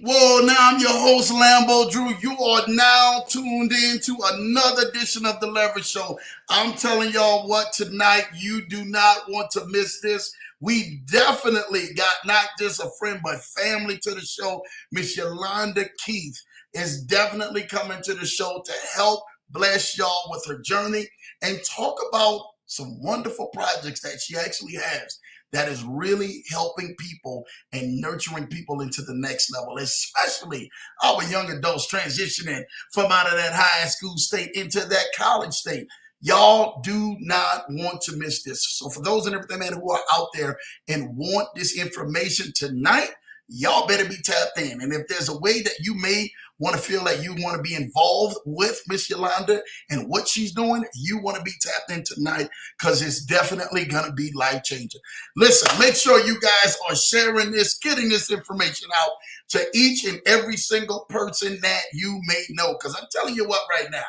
Well, now I'm your host, Lambo Drew. You are now tuned in to another edition of The Leverage Show. I'm telling y'all what, tonight you do not want to miss this. We definitely got not just a friend, but family to the show. Miss Yolanda Keith is definitely coming to the show to help bless y'all with her journey and talk about some wonderful projects that she actually has that is really helping people and nurturing people into the next level, especially our young adults transitioning from out of that high school state into that college state. Y'all do not want to miss this. So for those and everything, man, who are out there and want this information tonight, y'all better be tapped in. And if there's a way that you may want to feel like you want to be involved with Miss Yolanda and what she's doing, you want to be tapped in tonight because it's definitely going to be life-changing. Listen, make sure you guys are sharing this, getting this information out to each and every single person that you may know. Because I'm telling you what right now,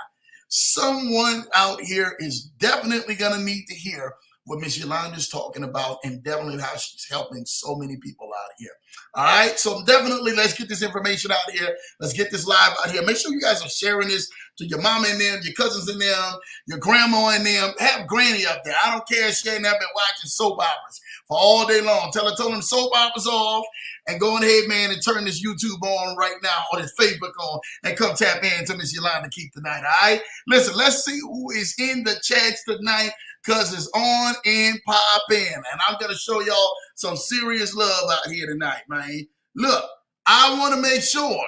someone out here is definitely going to need to hear what Miss Yolanda is talking about and definitely how she's helping so many people out here. All right, so definitely let's get this information out here. Let's get this live out here. Make sure you guys are sharing this to your mama and them, your cousins and them, your grandma and them. Have granny up there. I don't care if she ain't never been watching soap operas for all day long. Tell them soap operas off and go ahead, man, and turn this YouTube on right now or this Facebook on and come tap in to Miss Yolanda Keith tonight, all right? Listen, let's see who is in the chats tonight because it's on and popping. And I'm going to show y'all some serious love out here tonight, man. Look, I want to make sure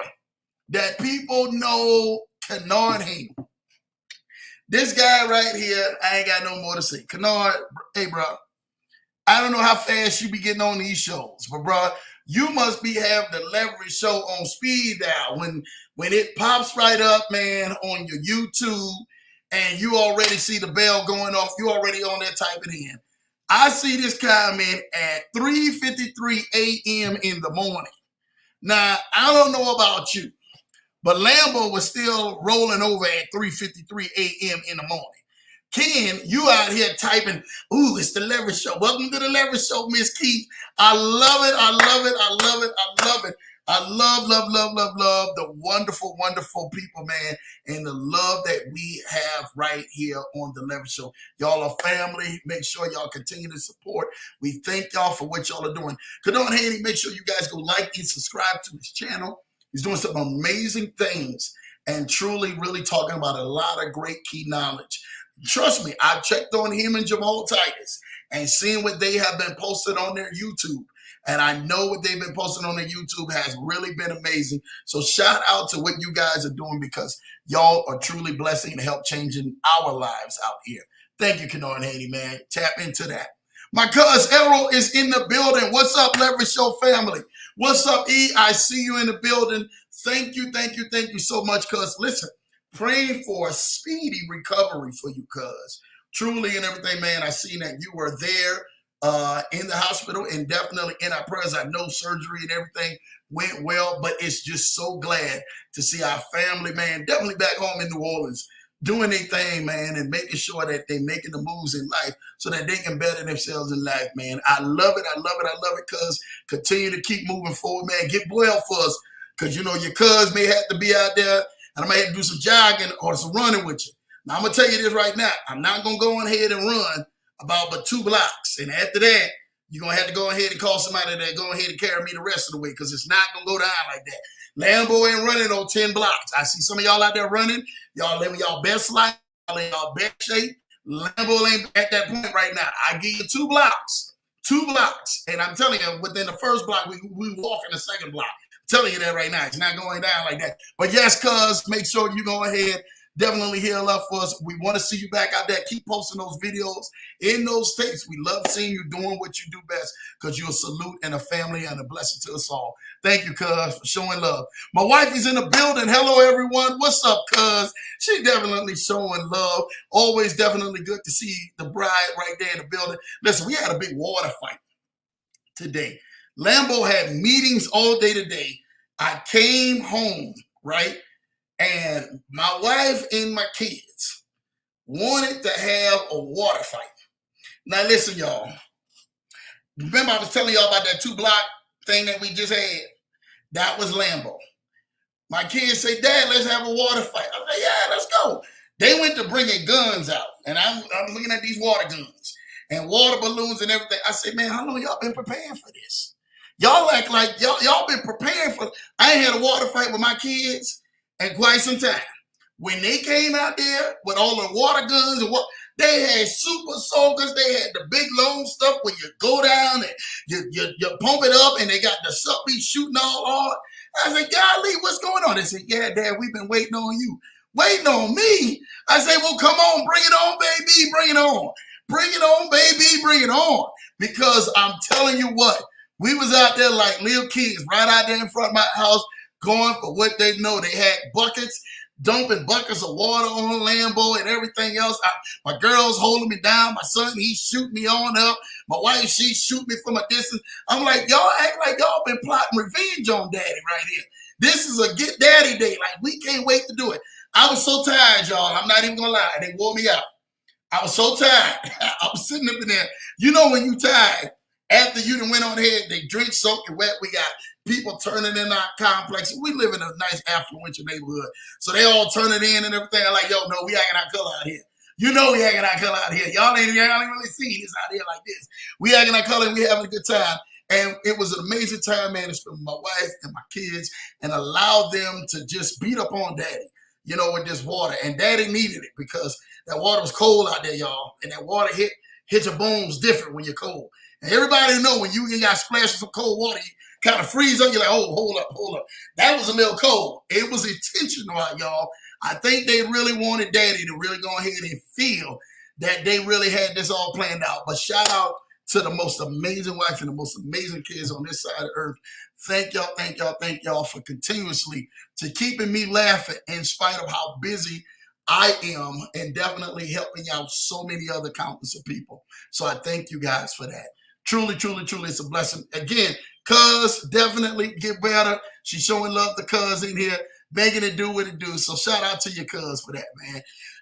that people know Kennard Haney. This guy right here, I ain't got no more to say. Kennard, hey, bro, I don't know how fast you be getting on these shows, but, bro, you must be having the Leverage Show on speed dial. When it pops right up, man, on your YouTube, and you already see the bell going off, you already on there typing in. I see this comment at 3:53 a.m. in the morning. Now, I don't know about you, but Lambo was still rolling over at 3:53 a.m. in the morning. Ken, you out here typing, ooh, it's the Leverage Show. Welcome to the Leverage Show, Miss Keith. I love it, I love it, I love it, I love it. I love the wonderful, wonderful people, man, and the love that we have right here on the Leverage Show. Y'all are family. Make sure y'all continue to support. We thank y'all for what y'all are doing. Kennard Haney, make sure you guys go like and subscribe to his channel. He's doing some amazing things and truly, really talking about a lot of great key knowledge. Trust me, I've checked on him and Jamal Titus and seen what they have been posted on their YouTube. And I know what they've been posting on their YouTube has really been amazing. So shout out to what you guys are doing because y'all are truly blessing and help changing our lives out here. Thank you, Kennard Haney, man. Tap into that. My cousin Errol is in the building. What's up, Leverage Show family? What's up, E? I see you in the building. Thank you so much, cuz. Listen, praying for a speedy recovery for you, cuz. Truly and everything, man. I seen that you were there in the hospital and definitely in our prayers. I know surgery and everything went well, but it's just so glad to see our family, man, definitely back home in New Orleans doing their thing, man, and making sure that they're making the moves in life so that they can better themselves in life, man. I love it, cuz. Continue to keep moving forward, man. Get well for us, because, you know, your cuz may have to be out there, and I may have to do some jogging or some running with you. Now, I'm going to tell you this right now. I'm not going to go ahead and run about but 2 blocks. And after that, you're going to have to go ahead and call somebody that go ahead and carry me the rest of the way because it's not going to go down like that. Lambo ain't running on 10 blocks. I see some of y'all out there running. Y'all living y'all best life. Y'all in y'all best shape. Lambo ain't at that point right now. I give you 2 blocks. 2 blocks. And I'm telling you, within the first block, we walk in the second block. I'm telling you that right now. It's not going down like that. But yes, cuz, make sure you go ahead. Definitely heal up for us. We want to see you back out there. Keep posting those videos in those states. We love seeing you doing what you do best because you're a salute and a family and a blessing to us all. Thank you, cuz, for showing love. My wife is in the building. Hello, everyone. What's up, cuz? She definitely showing love. Always definitely good to see the bride right there in the building. Listen, we had a big water fight today. Lambo had meetings all day today. I came home, right? And my wife and my kids wanted to have a water fight. Now, listen, y'all. Remember I was telling y'all about that 2 block thing that we just had? That was Lambo. My kids say, Dad, let's have a water fight. I'm like, yeah, let's go. They went to bringing guns out, and I'm looking at these water guns and water balloons and everything. I said, man, how long y'all been preparing for this? Y'all act like y'all been preparing for. I ain't had a water fight with my kids in quite some time. When they came out there with all the water guns and what, they had super soakers. They had the big long stuff where you go down and you pump it up, and they got the stuff be shooting all hard. I said, golly, what's going on? They said, yeah, Dad, we've been waiting on you. Waiting on me? I said, well, come on, bring it on, baby, bring it on. Bring it on, baby, bring it on. Because I'm telling you what, we was out there like little kids right out there in front of my house going for what they know. They had buckets, dumping buckets of water on Lambo and everything else. My girl's holding me down. My son, he's shooting me on up. My wife, she shoot me from a distance. I'm like, y'all act like y'all been plotting revenge on Daddy right here. This is a get Daddy day. Like, we can't wait to do it. I was so tired, y'all. I'm not even gonna lie. They wore me out. I was so tired. I was sitting up in there. You know when you tired, after you done went on ahead, they drink, soak, and wet. We got people turning in our complex. We live in a nice affluential neighborhood. So they all turning in and everything. I'm like, yo, no, we acting our color out here. You know we acting our color out here. Y'all ain't really seen this out here like this. We acting our color and we having a good time. And it was an amazing time, man, to spend with my wife and my kids and allow them to just beat up on Daddy, you know, with this water. And Daddy needed it because that water was cold out there, y'all. And that water hit your bones different when you're cold. And everybody know when you got splashes of cold water, you kind of freeze up. You're like, oh, hold up. That was a little cold. It was intentional, y'all. I think they really wanted Daddy to really go ahead and feel that they really had this all planned out. But shout out to the most amazing wife and the most amazing kids on this side of earth. Thank y'all for continuously to keeping me laughing in spite of how busy I am and definitely helping out so many other countless of people. So I thank you guys for that. Truly, it's a blessing. Again, cuz definitely get better. She's showing love to cuz in here, making it do what it do. So shout out to your cuz for that, man.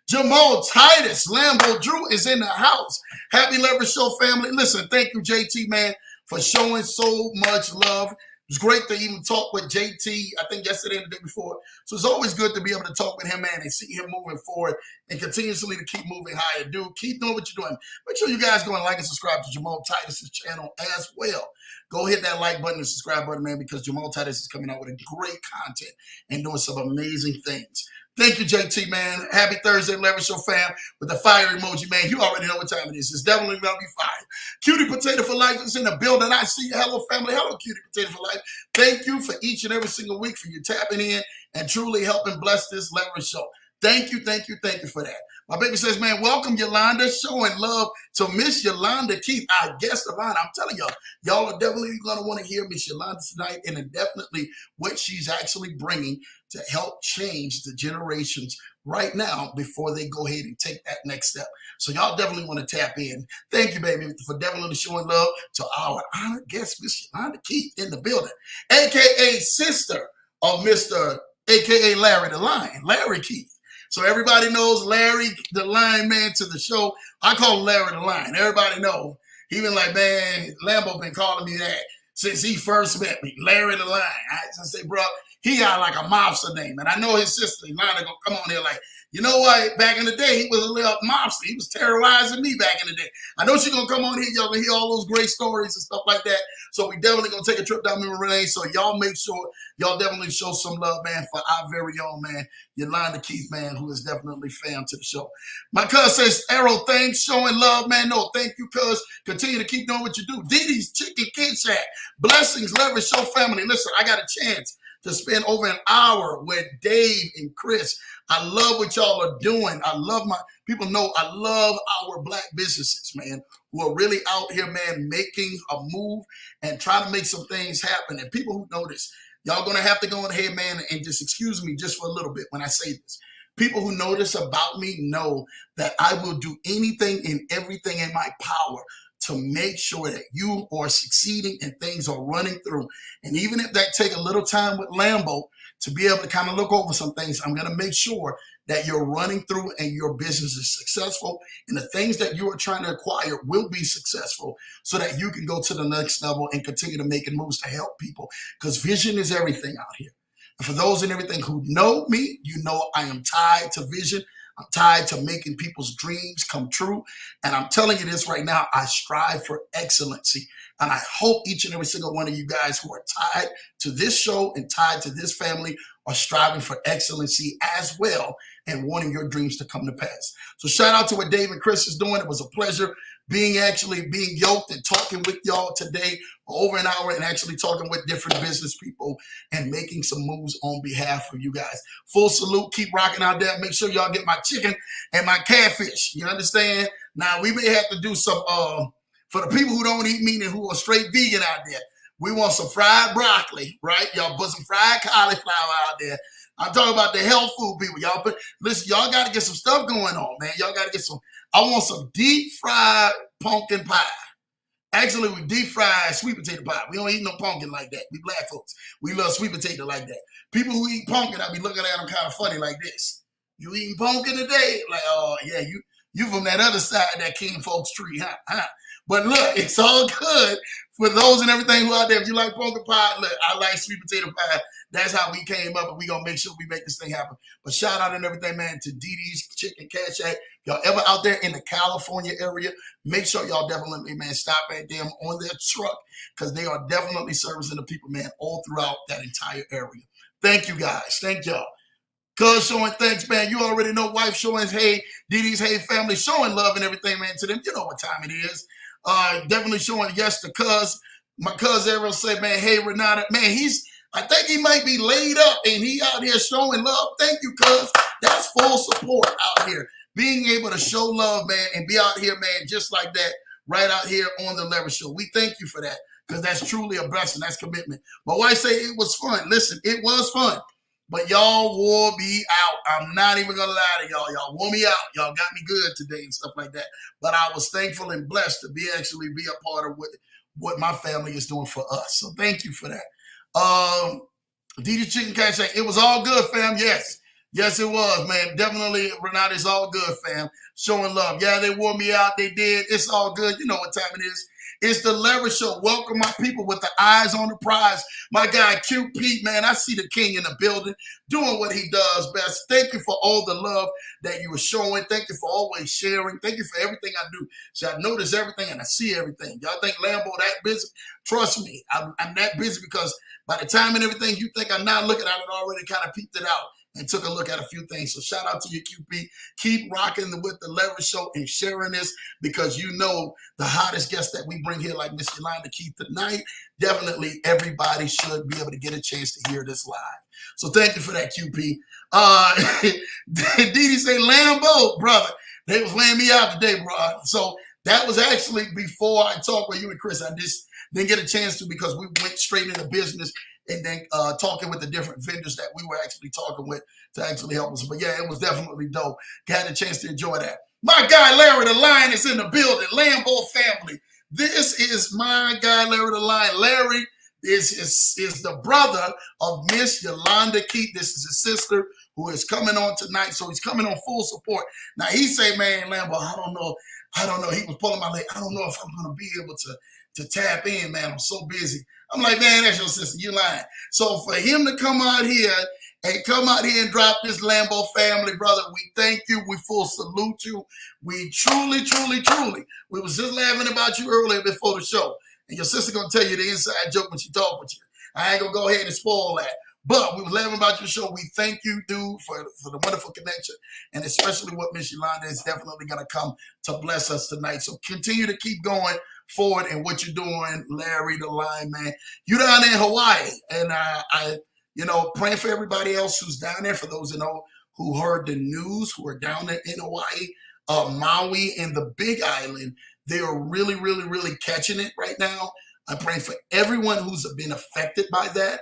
Jamal Titus, Lambo Drew is in the house. Happy Leverage Show family. Listen, thank you, JT, man, for showing so much love. It was great to even talk with JT, I think yesterday and the day before. So it's always good to be able to talk with him, man, and see him moving forward and continuously to keep moving higher. Dude, keep doing what you're doing. Make sure you guys go and like and subscribe to Jamal Titus's channel as well. Go hit that like button and subscribe button, man, because Jamal Titus is coming out with great content and doing some amazing things. Thank you, JT, man. Happy Thursday, Leverage Show fam, with the fire emoji, man. You already know what time it is. It's definitely going to be fire. Cutie Potato for Life is in the building. I see you. Hello, family. Hello, Cutie Potato for Life. Thank you for each and every single week for you tapping in and truly helping bless this Leverage Show. Thank you for that. My baby says, man, welcome, Yolanda. Showing love to Miss Yolanda Keith, our guest of honor. I'm telling y'all are definitely going to want to hear Miss Yolanda tonight and definitely what she's actually bringing to help change the generations right now before they go ahead and take that next step. So y'all definitely want to tap in. Thank you, baby, for definitely showing love to our honored guest, Miss Yolanda Keith, in the building, a.k.a. sister of Mr. a.k.a. Larry the Lion, Larry Keith. So everybody knows Larry the Lion Man to the show. I call him Larry the Lion. Everybody know. He been like, man, Lambo been calling me that since he first met me, Larry the Lion. I say, bro, he got like a mobster name. And I know his sister, Yolanda, gonna come on there like, you know what? Back in the day, he was a little mobster. He was terrorizing me back in the day. I know she's going to come on here. Y'all going to hear all those great stories and stuff like that. So we definitely going to take a trip down memory lane. So y'all make sure y'all definitely show some love, man, for our very own, man, Yolanda Keith, man, who is definitely fam to the show. My cuz says, Arrow, thanks, showing love, man. No, thank you, cuz. Continue to keep doing what you do. Didi's Chicken Kid Shack. Blessings, Leverage Show family. Listen, I got a chance to spend over an hour with Dave and Chris. I love what y'all are doing. I love people know I love our black businesses, man, who are really out here, man, making a move and trying to make some things happen. And people who know this, y'all going to have to go ahead, man, and just excuse me just for a little bit when I say this. People who know this about me know that I will do anything and everything in my power to make sure that you are succeeding and things are running through. And even if that take a little time with Lambo to be able to kind of look over some things, I'm going to make sure that you're running through and your business is successful, and the things that you are trying to acquire will be successful, so that you can go to the next level and continue to make moves to help people, because vision is everything out here. And for those and everything who know me, you know I am tied to vision. I'm tied to making people's dreams come true. And I'm telling you this right now, I strive for excellency. And I hope each and every single one of you guys who are tied to this show and tied to this family are striving for excellency as well and wanting your dreams to come to pass. So shout out to what Dave and Chris is doing. It was a pleasure being yoked and talking with y'all today for over an hour, and actually talking with different business people and making some moves on behalf of you guys. Full salute. Keep rocking out there. Make sure y'all get my chicken and my catfish. You understand? Now, we may have to do some, for the people who don't eat meat and who are straight vegan out there, we want some fried broccoli, right? Y'all put some fried cauliflower out there. I'm talking about the health food people. Listen, y'all got to get some stuff going on, man. Y'all got to get some. I want some deep fried pumpkin pie. Actually, we deep fried sweet potato pie. We don't eat no pumpkin like that. We black folks. We love sweet potato like that. People who eat pumpkin, I be looking at them kind of funny like this. You eating pumpkin today? Like, oh, yeah, you from that other side of that king folks tree, huh? But look, it's all good for those and everything who out there. If you like pumpkin pie, look, I like sweet potato pie. That's how we came up, and we're going to make sure we make this thing happen. But shout out and everything, man, to Dee Dee's Chicken Cash Shack. Y'all ever out there in the California area, make sure y'all definitely, man, stop at them on their truck, because they are definitely servicing the people, man, all throughout that entire area. Thank you, guys. Thank y'all. Cuz showing thanks, man. You already know. Wife showing hey, Dee Dee's hey family, showing love and everything, man, to them. You know what time it is. Definitely showing yes to cuz. My cuz Ariel said, man, hey, Renata. Man, I think he might be laid up and he out here showing love. Thank you, cuz. That's full support out here. Being able to show love, man, and be out here, man, just like that, right out here on the Leverage Show. We thank you for that, because that's truly a blessing. That's commitment. My wife say it was fun. Listen, it was fun. But y'all wore me out. I'm not even going to lie to y'all. Y'all wore me out. Y'all got me good today and stuff like that. But I was thankful and blessed to be a part of what my family is doing for us. So thank you for that. DD Chicken Cash Shack, it was all good, fam. Yes. Yes, it was, man. Definitely, Renata, it's all good, fam. Showing love. Yeah, they wore me out. They did. It's all good. You know what time it is. It's the Leverage Show. Welcome my people with the eyes on the prize. My guy, Q Pete, man, I see the king in the building doing what he does best. Thank you for all the love that you were showing. Thank you for always sharing. Thank you for everything I do. See, I notice everything and I see everything. Y'all think Lambo that busy? Trust me, I'm that busy, because by the time and everything you think I'm not looking at it, already kind of peeped it out and took a look at a few things. So shout out to you, QP. Keep rocking with the Leverage Show and sharing this, because you know the hottest guests that we bring here, like Miss Yolanda Keith tonight, definitely everybody should be able to get a chance to hear this live. So thank you for that, QP. Dee Dee say, Lambo, brother. They was laying me out today, bro. So that was actually before I talked with you and Chris. I just didn't get a chance to, because we went straight into business and then talking with the different vendors that we were actually talking with to actually help us. But yeah, it was definitely dope. Got a chance to enjoy that. My guy, Larry the Lion, is in the building. Lambo family. This is my guy, Larry the Lion. Larry is the brother of Miss Yolanda Keith. This is his sister who is coming on tonight. So he's coming on full support. Now he say, man, Lambo, I don't know. He was pulling my leg. I don't know if I'm going to be able to tap in, man. I'm so busy. I'm like, man, that's your sister. You lying. So for him to come out here and drop this Lambo family, brother, we thank you. We full salute you. We truly, truly, truly. We was just laughing about you earlier before the show. And your sister going to tell you the inside joke when she talk with you. I ain't going to go ahead and spoil that. But we was laughing about your show. We thank you, dude, for the wonderful connection. And especially what Miss Yolanda is definitely going to come to bless us tonight. So continue to keep going forward in what you're doing, Larry the Lion, man. You down there in Hawaii. And I praying for everybody else who's down there, for those who heard the news, who are down there in Hawaii, Maui, and the Big Island. They are really, really, really catching it right now. I'm praying for everyone who's been affected by that.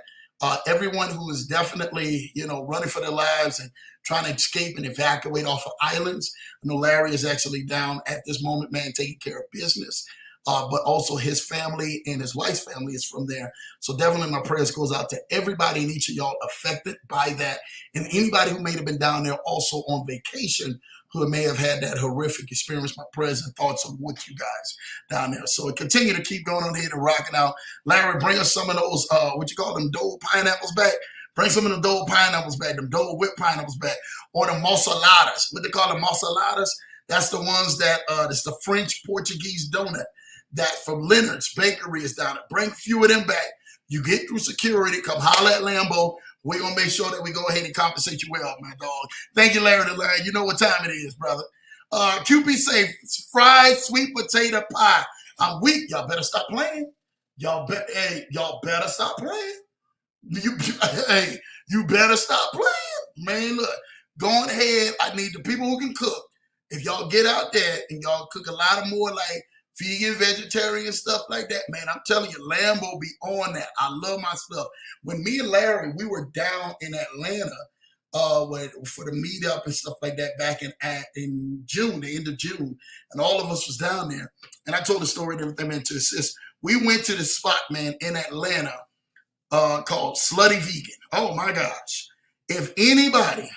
Everyone who is definitely, running for their lives and trying to escape and evacuate off of islands. I know Larry is actually down at this moment, man, taking care of business. but also his family and his wife's family is from there. So definitely my prayers goes out to everybody and each of y'all affected by that, and anybody who may have been down there also on vacation who may have had that horrific experience. My prayers and thoughts are with you guys down there. So continue to keep going on here and rocking out. Larry, bring us some of those, what you call them, Dole pineapples back. Bring some of the Dole pineapples back, them Dole whipped pineapples back, or the marsaladas. What they call them, marsaladas? That's the ones that, it's the French Portuguese donut that from Leonard's Bakery is down there. Bring a few of them back. You get through security, come holler at Lambo. We're going to make sure that we go ahead and compensate you well, my dog. Thank you, Larry the Lion. You know what time it is, brother. QP say fried sweet potato pie. I'm weak. Y'all better stop playing. Y'all better stop playing. You better stop playing. Man, look, go ahead. I need the people who can cook. If y'all get out there and y'all cook a lot of more like vegan, vegetarian stuff like that, man, I'm telling you, Lambo be on that. I love my stuff. When me and Larry, we were down in Atlanta for the meetup and stuff like that back in June, the end of June, and all of us was down there. And I told the story and everything, man, to assist. We went to this spot, man, in Atlanta called Slutty Vegan. Oh my gosh. If anybody,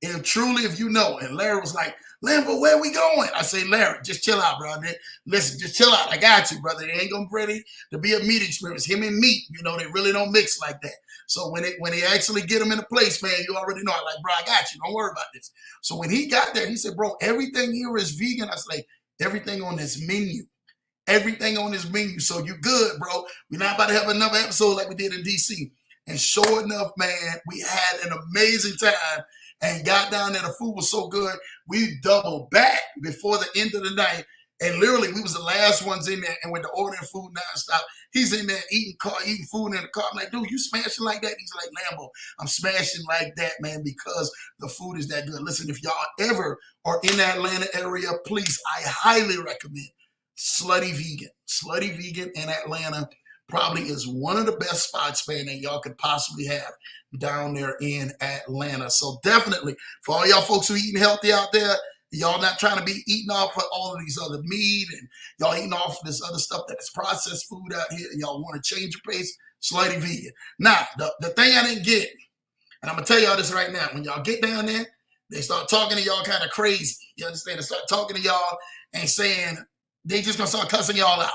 if you know, and Larry was like, Lambo, where we going? I say, Larry, just chill out, brother. Listen, just chill out. I got you, brother. It ain't gonna be ready to be a meat experience. Him and meat, they really don't mix like that. So when they actually get him in a place, man, you already know. I'm like, bro, I got you. Don't worry about this. So when he got there, he said, bro, everything here is vegan. I was like, everything on this menu. Everything on this menu. So you good, bro. We're not about to have another episode like we did in DC. And sure enough, man, we had an amazing time and got down there. The food was so good. We doubled back before the end of the night. And literally, we was the last ones in there. And with the ordering food nonstop, he's in there eating food in the car. I'm like, dude, you smashing like that? He's like, Lambo, I'm smashing like that, man, because the food is that good. Listen, if y'all ever are in the Atlanta area, please, I highly recommend Slutty Vegan. Slutty Vegan in Atlanta probably is one of the best spots, man, that y'all could possibly have down there in Atlanta. So definitely, for all y'all folks who eating healthy out there, y'all not trying to be eating off of all of these other meat and y'all eating off of this other stuff that is processed food out here, and y'all want to change your pace, Slutty Vegan. Now, the thing I didn't get, and I'm going to tell y'all this right now, when y'all get down there, they start talking to y'all kind of crazy. You understand? They start talking to y'all and saying, they just going to start cussing y'all out.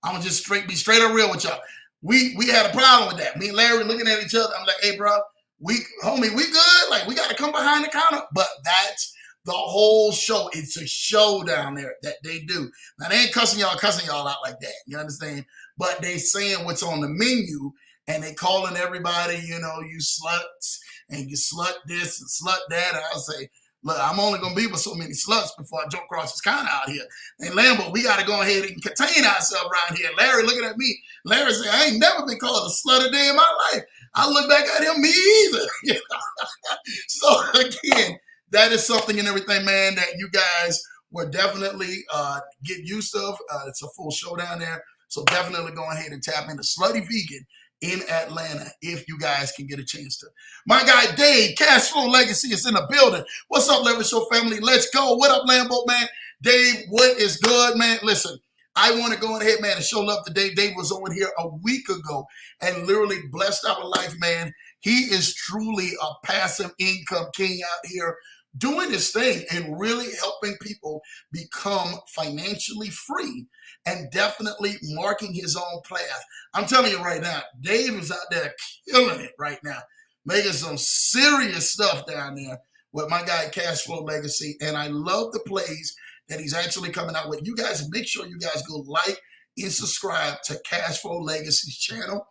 I'm going to just be straight up real with y'all. We had a problem with that. Me and Larry looking at each other. I'm like, hey, bro, we good? Like, we got to come behind the counter. But that's the whole show. It's a show down there that they do. Now, they ain't cussing y'all out like that. You understand? But they saying what's on the menu, and they calling everybody, you sluts, and you slut this and slut that. And I'll say, look, I'm only going to be with so many sluts before I jump across this counter out here. And Lambo, we got to go ahead and contain ourselves around here. Larry looking at me. Larry said, I ain't never been called a slut a day in my life. I look back at him, me either. So again, that is something and everything, man, that you guys will definitely get used to. It's a full show down there. So definitely go ahead and tap into Slutty Vegan in Atlanta if you guys can get a chance to. My guy Dave, Cash Flow Legacy, is in the building. What's up, Leverage Show family? Let's go. What up, Lambo, man? Dave, what is good, man? Listen, I want to go ahead, man, and show love to Dave. Dave was on here a week ago and literally blessed our life, man. He is truly a passive income king out here doing his thing and really helping people become financially free and definitely marking his own path. I'm telling you right now, Dave is out there killing it right now, making some serious stuff down there with my guy Cash Flow Legacy. And I love the plays that he's actually coming out with. You guys, make sure you guys go like and subscribe to Cash Flow Legacy's channel.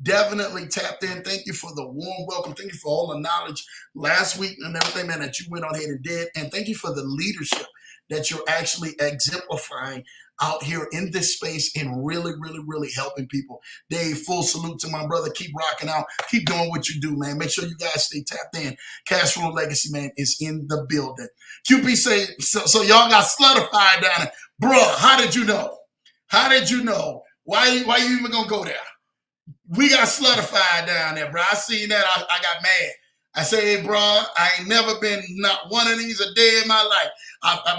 Definitely tapped in. Thank you for the warm welcome. Thank you for all the knowledge last week and everything, man, that you went on ahead and did. And thank you for the leadership that you're actually exemplifying out here in this space and really, really, really helping people. Dave, full salute to my brother. Keep rocking out. Keep doing what you do, man. Make sure you guys stay tapped in. Cash Flow Legacy, man, is in the building. QP say, so y'all got slutified down there. Bruh, how did you know? How did you know? Why you even gonna go there? We got slutified down there, bro. I seen that. I got mad. I say, hey, bro, I ain't never been not one of these a day in my life.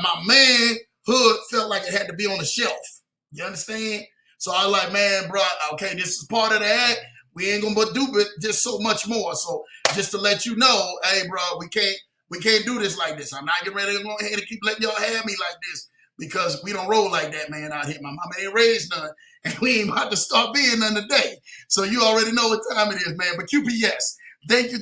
My manhood felt like it had to be on the shelf. You understand? So I was like, man, bro, okay, this is part of the act. We ain't gonna do it just so much more. So just to let you know, hey, bro, we can't do this like this. I'm not getting ready to go ahead and keep letting y'all have me like this because we don't roll like that, man, out here. My mama ain't raised none, and we ain't about to start being none today. So you already know what time it is, man. But QPS, thank you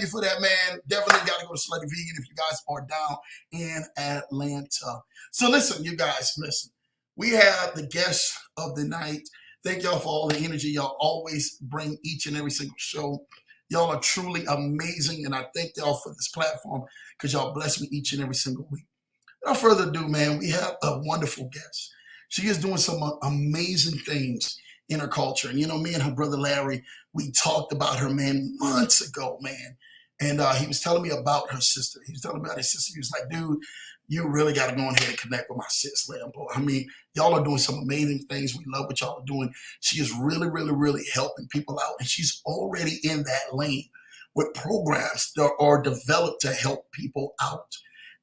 for that, man. Definitely got to go to Slutty Vegan if you guys are down in Atlanta. So listen, you guys, listen. We have the guest of the night. Thank y'all for all the energy y'all always bring each and every single show. Y'all are truly amazing, and I thank y'all for this platform because y'all bless me each and every single week. Without further ado, man, we have a wonderful guest. She is doing some amazing things in her culture. And, me and her brother Larry, we talked about her, man, months ago, man. And he was telling me about her sister. He was telling me about his sister. He was like, dude, you really got to go ahead and connect with my sis, Lambo. I mean, y'all are doing some amazing things. We love what y'all are doing. She is really, really, really helping people out. And she's already in that lane with programs that are developed to help people out.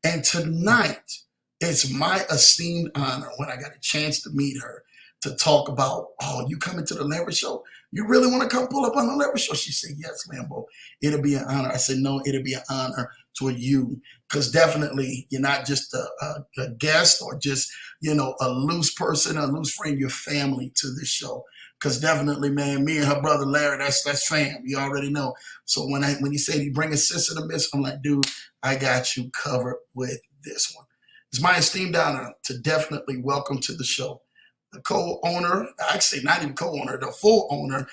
And tonight, it's my esteemed honor when I got a chance to meet her to talk about, oh, you coming to the Leverage Show? You really want to come pull up on the Leverage Show? She said, yes, Lambo. It'll be an honor. I said, no, it'll be an honor to you because definitely you're not just a guest or just, a loose person, a loose friend, you're family to this show. Because definitely, man, me and her brother Larry, that's fam. You already know. So when you say you bring a sister to this, I'm like, dude, I got you covered with this one. It's my esteemed honor to definitely welcome to the show the co-owner, actually not even co-owner, the full owner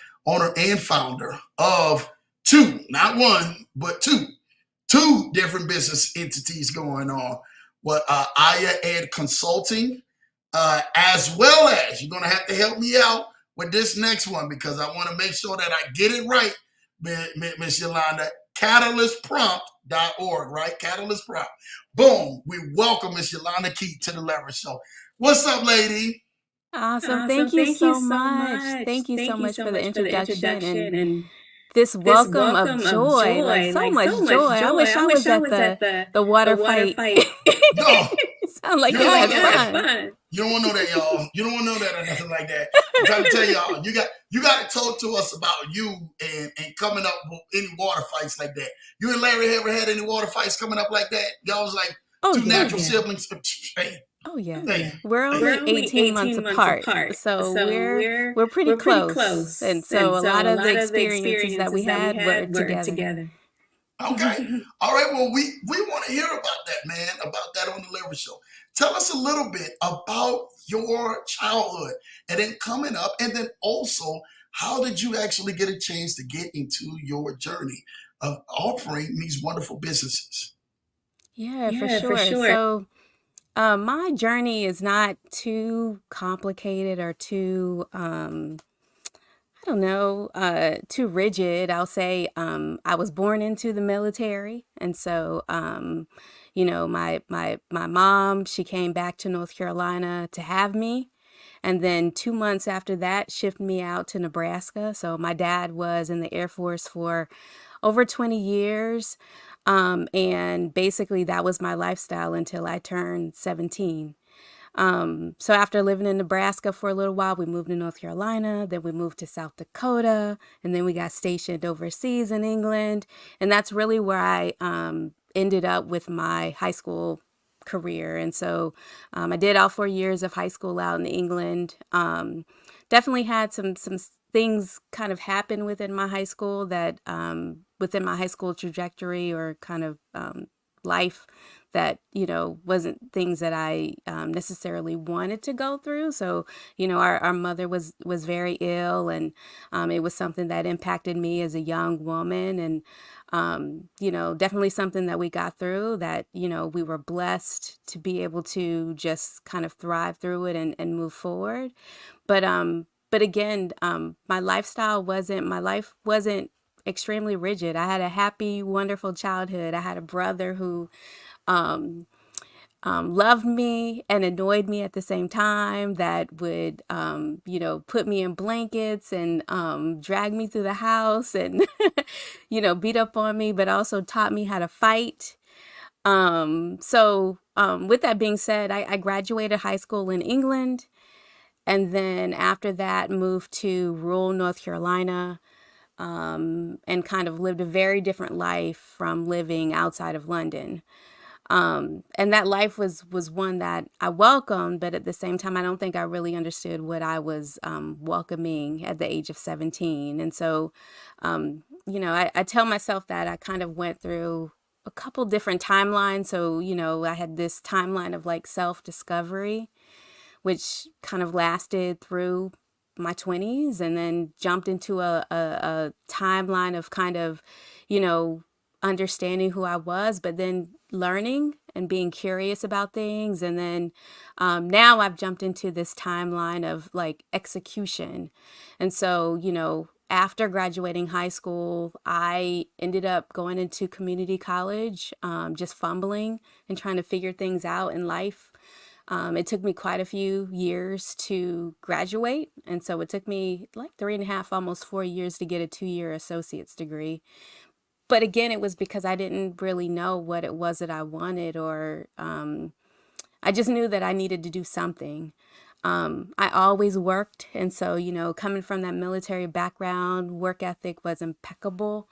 and founder of two, not one, but two different business entities going on. What Aya Ed Consulting, as well as you're gonna have to help me out with this next one because I want to make sure that I get it right, Miss Yolanda. CatalystPrompt.org, right? Catalyst Prompt. Boom. We welcome Miss Yolanda Key to the Leverage Show. What's up, lady? Awesome. Thank you so much. Thank you so much for the introduction and this welcome of joy, like so much joy. I wish I was at the water fight. No. Sound like y'all had fun. You don't want to know that, y'all. You don't want to know that or nothing like that. I'm trying to tell y'all, you got to talk to us about you and coming up with any water fights like that. You and Larry ever had any water fights coming up like that? Y'all was like two natural siblings. Hey. Oh yeah. Hey. We're only 18 months apart. So we're pretty close. And so a lot of the experiences that we had were together. Okay. All right. Well, we want to hear about that, man, about that on the Leverage Show. Tell us a little bit about your childhood and then coming up, and then also how did you actually get a chance to get into your journey of offering these wonderful businesses? Yeah, for sure. So my journey is not too complicated or too I don't know, too rigid. I'll say I was born into the military, and so my mom, she came back to North Carolina to have me, and then 2 months after that, shipped me out to Nebraska. So my dad was in the Air Force for over 20 years, and basically that was my lifestyle until I turned 17. So after living in Nebraska for a little while, we moved to North Carolina, then we moved to South Dakota, and then we got stationed overseas in England. And that's really where I ended up with my high school career. And so I did all 4 years of high school out in England. Definitely had some things kind of happen within my high school that within my high school trajectory or kind of life that, wasn't things that I necessarily wanted to go through. So, our mother was very ill, and it was something that impacted me as a young woman, and, definitely something that we got through that, we were blessed to be able to just kind of thrive through it and move forward. But again, my life wasn't extremely rigid. I had a happy, wonderful childhood. I had a brother who loved me and annoyed me at the same time, that would, put me in blankets and drag me through the house and, beat up on me, but also taught me how to fight. So with that being said, I graduated high school in England. And then after that, moved to rural North Carolina, and kind of lived a very different life from living outside of London. And that life was one that I welcomed, but at the same time, I don't think I really understood what I was welcoming at the age of 17. And so, I tell myself that I kind of went through a couple different timelines. So, I had this timeline of like self-discovery, which kind of lasted through my 20s, and then jumped into a timeline of kind of, understanding who I was, but then learning and being curious about things. And then now I've jumped into this timeline of like execution. And so, after graduating high school, I ended up going into community college, just fumbling and trying to figure things out in life. It took me quite a few years to graduate. And so it took me like 3.5, almost 4 years to get a 2-year associate's degree. But again, it was because I didn't really know what it was that I wanted, or I just knew that I needed to do something. I always worked. And so, coming from that military background, work ethic was impeccable.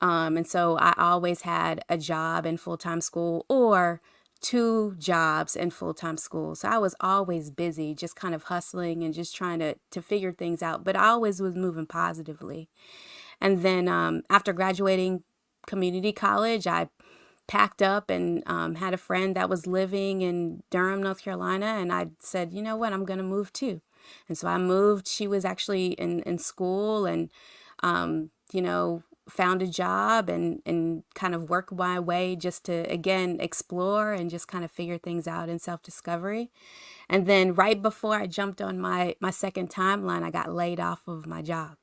And so I always had a job in full-time school, or 2 jobs in full-time school. So I was always busy, just kind of hustling and just trying to figure things out. But I always was moving positively. And then after graduating community college, I packed up and had a friend that was living in Durham, North Carolina. And I said, you know what, I'm going to move too. And so I moved. She was actually in school, and, found a job and kind of worked my way just to, again, explore and just kind of figure things out in self-discovery. And then right before I jumped on my second timeline, I got laid off of my job.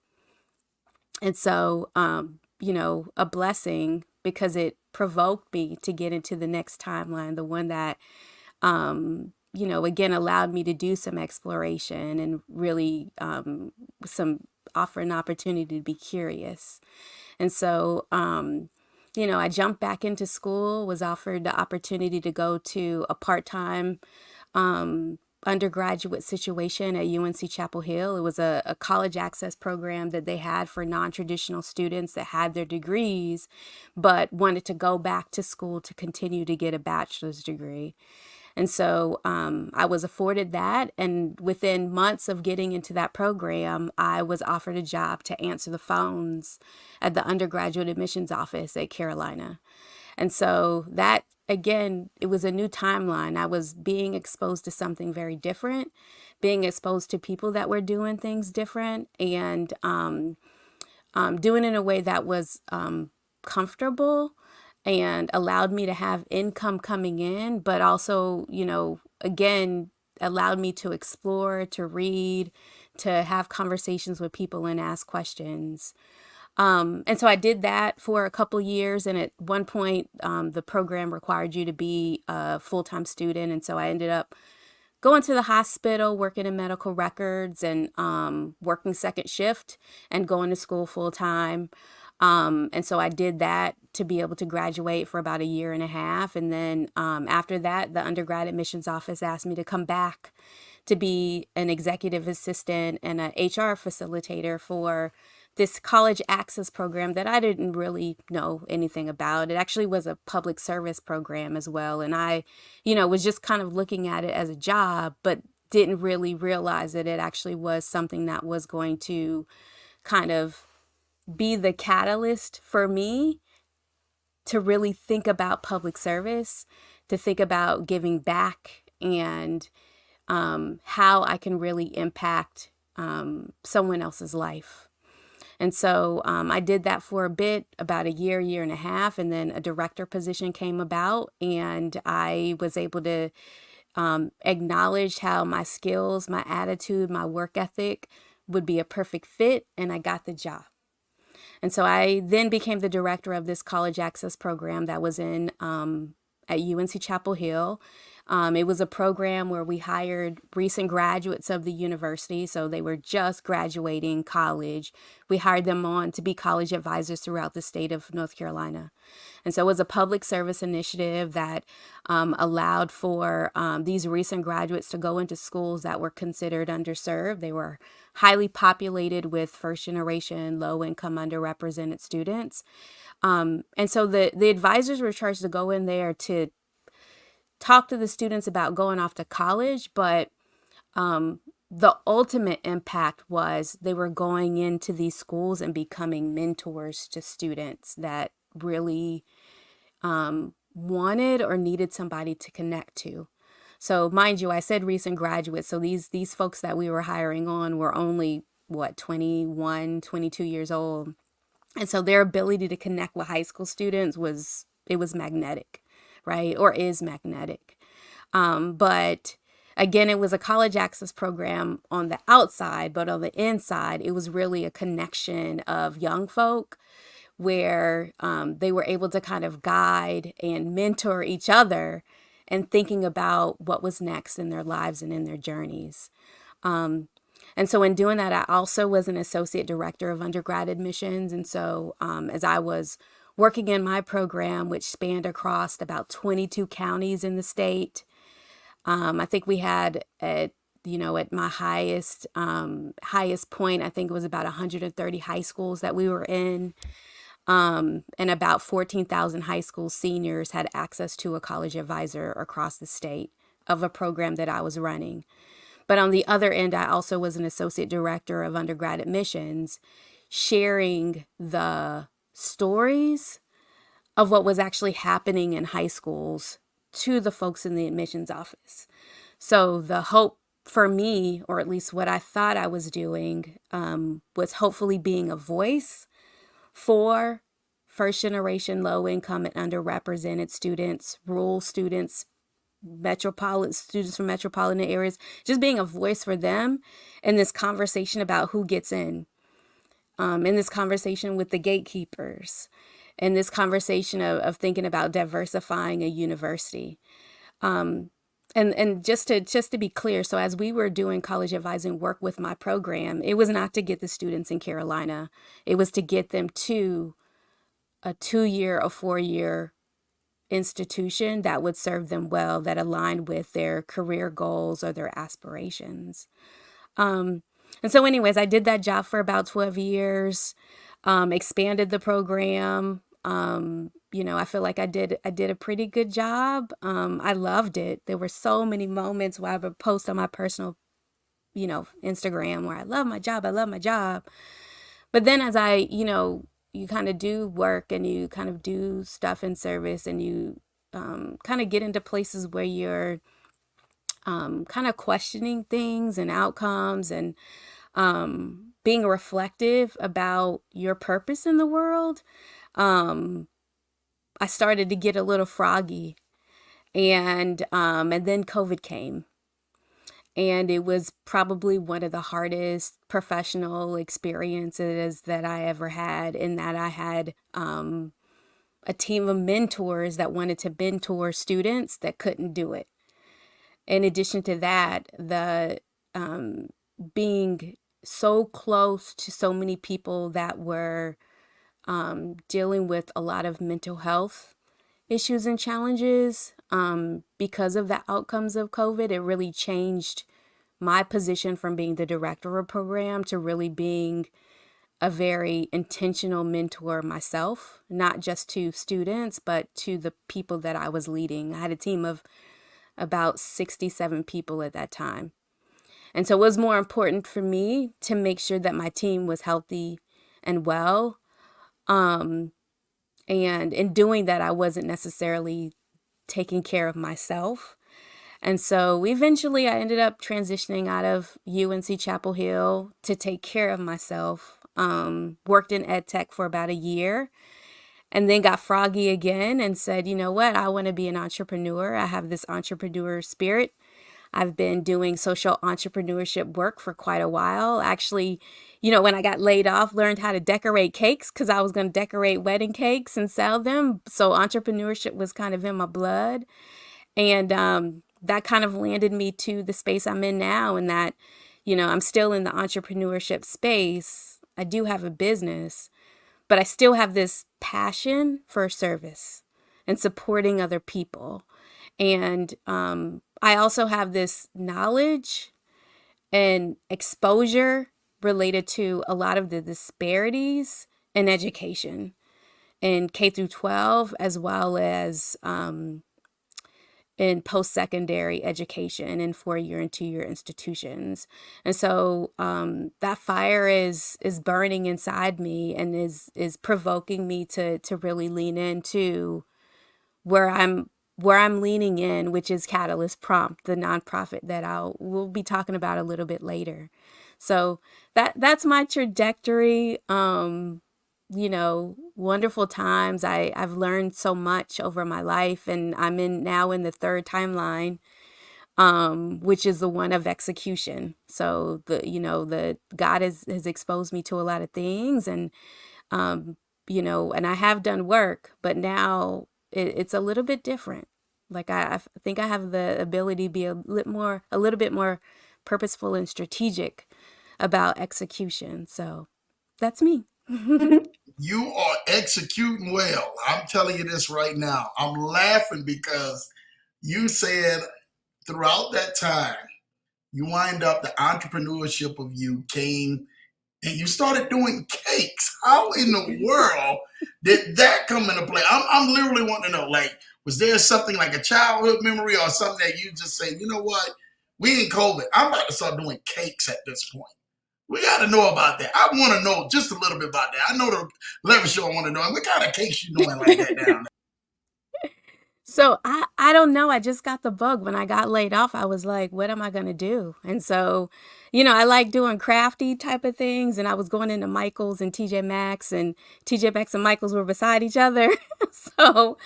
And so, a blessing, because it provoked me to get into the next timeline, the one that, again, allowed me to do some exploration and really offer an opportunity to be curious. And so, I jumped back into school, was offered the opportunity to go to a part-time undergraduate situation at UNC Chapel Hill. It was a college access program that they had for non-traditional students that had their degrees, but wanted to go back to school to continue to get a bachelor's degree. And so I was afforded that. And within months of getting into that program, I was offered a job to answer the phones at the undergraduate admissions office at Carolina. And so that, again, it was a new timeline. I was being exposed to something very different, being exposed to people that were doing things different, and doing it in a way that was comfortable and allowed me to have income coming in, but also, again, allowed me to explore, to read, to have conversations with people and ask questions. And so I did that for a couple years. And at one point, the program required you to be a full-time student. And so I ended up going to the hospital, working in medical records, and working second shift and going to school full-time. And so I did that to be able to graduate for about 1.5 years. And then after that, the undergrad admissions office asked me to come back to be an executive assistant and an HR facilitator for this college access program that I didn't really know anything about. It actually was a public service program as well. And I, was just kind of looking at it as a job, but didn't really realize that it actually was something that was going to kind of be the catalyst for me to really think about public service, to think about giving back, and how I can really impact someone else's life. And so I did that for a bit, about 1.5 years, and then a director position came about, and I was able to acknowledge how my skills, my attitude, my work ethic would be a perfect fit, and I got the job. And so I then became the director of this college access program that was at UNC Chapel Hill. It was a program where we hired recent graduates of the university, so they were just graduating college. We hired them on to be college advisors throughout the state of North Carolina. And so it was a public service initiative that allowed for these recent graduates to go into schools that were considered underserved. They were highly populated with first generation, low income, underrepresented students. And so the advisors were charged to go in there to talk to the students about going off to college, but the ultimate impact was they were going into these schools and becoming mentors to students that really wanted or needed somebody to connect to. So mind you, I said recent graduates. So these folks that we were hiring on were only, 21, 22 years old. And so their ability to connect with high school students was magnetic, right? Or is magnetic. But again, it was a college access program on the outside, but on the inside, it was really a connection of young folk where they were able to kind of guide and mentor each other and thinking about what was next in their lives and in their journeys. And so in doing that, I also was an associate director of undergrad admissions. And so as I was working in my program, which spanned across about 22 counties in the state, I think we had at my highest point, I think it was about 130 high schools that we were in. And about 14,000 high school seniors had access to a college advisor across the state of a program that I was running. But on the other end, I also was an associate director of undergrad admissions, sharing the stories of what was actually happening in high schools to the folks in the admissions office. So the hope for me, or at least what I thought I was doing, was hopefully being a voice for first generation, low income and underrepresented students, rural students, students from metropolitan areas, just being a voice for them in this conversation about who gets in this conversation with the gatekeepers, in this conversation of thinking about diversifying a university. And just to be clear, so as we were doing college advising work with my program, it was not to get the students in Carolina. It was to get them to a 2-year or 4-year institution that would serve them well, that aligned with their career goals or their aspirations. And so anyways, I did that job for about 12 years, expanded the program. I feel like I did a pretty good job. I loved it. There were so many moments where I would post on my personal, Instagram where I love my job. But then as you kind of do work and you kind of do stuff in service and you kind of get into places where you're kind of questioning things and outcomes and being reflective about your purpose in the world, I started to get a little froggy, and then COVID came, and it was probably one of the hardest professional experiences that I ever had, in that I had a team of mentors that wanted to mentor students that couldn't do it. In addition to that, the being so close to so many people that were dealing with a lot of mental health issues and challenges because of the outcomes of COVID, it really changed my position from being the director of a program to really being a very intentional mentor myself, not just to students, but to the people that I was leading. I had a team of about 67 people at that time. And so it was more important for me to make sure that my team was healthy and well. And in doing that, I wasn't necessarily taking care of myself. And so eventually I ended up transitioning out of UNC Chapel Hill to take care of myself. Worked in ed tech for about a year and then got froggy again and said, you know what, I want to be an entrepreneur. I have this entrepreneur spirit. I've been doing social entrepreneurship work for quite a while. Actually, when I got laid off, learned how to decorate cakes because I was going to decorate wedding cakes and sell them. So entrepreneurship was kind of in my blood. And that kind of landed me to the space I'm in now, and that, I'm still in the entrepreneurship space. I do have a business, but I still have this passion for service and supporting other people. And I also have this knowledge and exposure related to a lot of the disparities in education in K through 12, as well as in post-secondary education in 4-year and 2-year institutions. And so that fire is burning inside me and is provoking me to really lean into where I'm leaning in, which is Catalyst Prompt, the nonprofit that we'll be talking about a little bit later. So that's my trajectory. Wonderful times. I've learned so much over my life, and I'm now in the third timeline, which is the one of execution. So the God has exposed me to a lot of things, and and I have done work, but now it's a little bit different. Like I think I have the ability to be a little bit more purposeful and strategic about execution. So that's me. You are executing well. I'm telling you this right now. I'm laughing because you said throughout that time, you wind up the entrepreneurship of you came and you started doing cakes. How in the world did that come into play? I'm literally wanting to know, like, was there something like a childhood memory or something that you just say, you know what, we in COVID, I'm about to start doing cakes at this point. We got to know about that. I want to know just a little bit about that. I know the Lever Show. I want to know what kind of cakes you doing like that down there. So I don't know. I just got the bug when I got laid off. I was like, what am I going to do? And so, I like doing crafty type of things. And I was going into Michael's and TJ Maxx, and TJ Maxx and Michael's were beside each other. So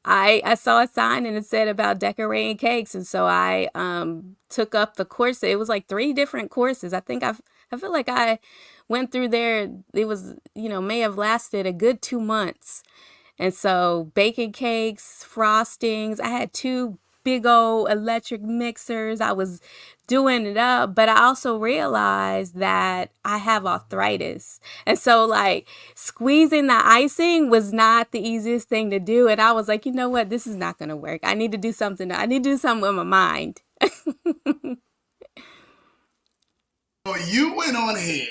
I saw a sign and it said about decorating cakes. And so I took up the course. It was like 3 different courses. I feel like I went through there. It was, may have lasted a good 2 months. And so baking cakes, frostings, I had 2 big old electric mixers. I was doing it up, but I also realized that I have arthritis. And so like squeezing the icing was not the easiest thing to do. And I was like, you know what? This is not going to work. I need to do something. I need to do something with my mind. So you went on ahead,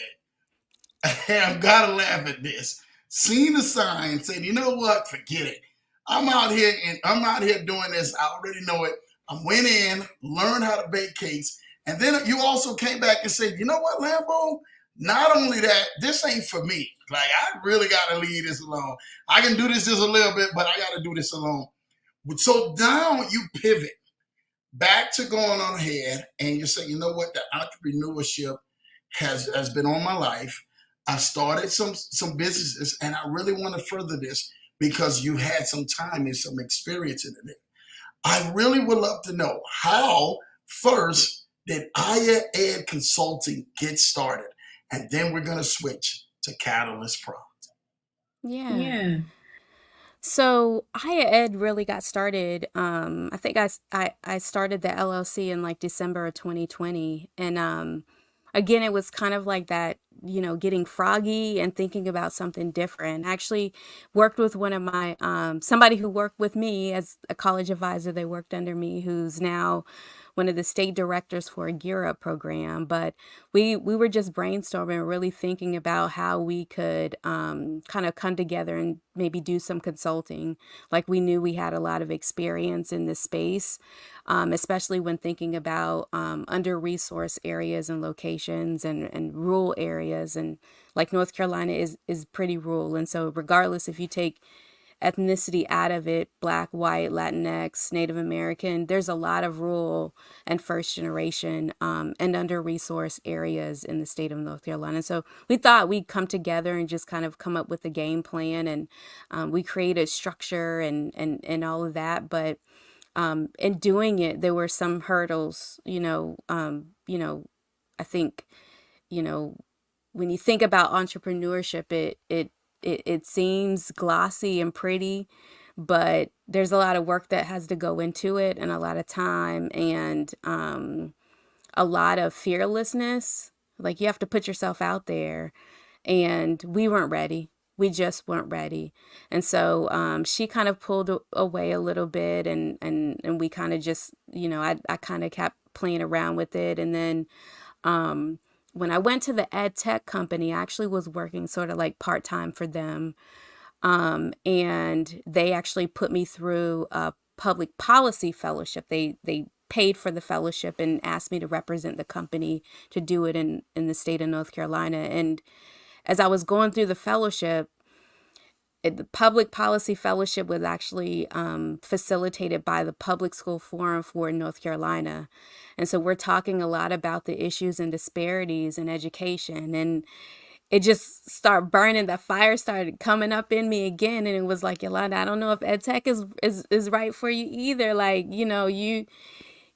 and I've got to laugh at this. Seen the sign, said, you know what? Forget it. I'm out here and I'm out here doing this. I already know it. I went in, learned how to bake cakes, and then you also came back and said, you know what, Lambo? Not only that, this ain't for me. Like I really got to leave this alone. I can do this just a little bit, but I got to do this alone. So now you pivot back to going on ahead, and you say, you know what, the entrepreneurship has been on my life. I started some businesses, and I really want to further this because you had some time and some experience in it. I really would love to know how first did Aya Ed Consulting get started, and then we're gonna switch to Catalyst Pro. Yeah. So Higher Ed really got started. I think I started the LLC in like December of 2020, and again, it was kind of like that, getting froggy and thinking about something different. I actually worked with one of my somebody who worked with me as a college advisor. They worked under me, who's now one of the state directors for a Gear Up program. But we were just brainstorming, really thinking about how we could kind of come together and maybe do some consulting. Like we knew we had a lot of experience in this space, especially when thinking about under-resourced areas and locations and rural areas. And like North Carolina is pretty rural. And so regardless if you take ethnicity out of it, Black, white, Latinx, Native American, there's a lot of rural and first generation and under-resourced areas in the state of North Carolina. So we thought we'd come together and just kind of come up with a game plan, and we created structure and all of that. But in doing it, there were some hurdles, I think, when you think about entrepreneurship, it seems glossy and pretty, but there's a lot of work that has to go into it, and a lot of time, and a lot of fearlessness. Like, you have to put yourself out there, and we weren't ready. We just weren't ready. And so she kind of pulled away a little bit, and we kind of just, I kind of kept playing around with it. And then when I went to the ed tech company, I actually was working sort of like part-time for them. And they actually put me through a public policy fellowship. They paid for the fellowship and asked me to represent the company to do it in the state of North Carolina. And as I was going through the fellowship, the public policy fellowship was actually facilitated by the Public School Forum for North Carolina. And so we're talking a lot about the issues and disparities in education. And it just started burning. The fire started coming up in me again. And it was like, Yolanda, I don't know if ed tech is right for you either. Like,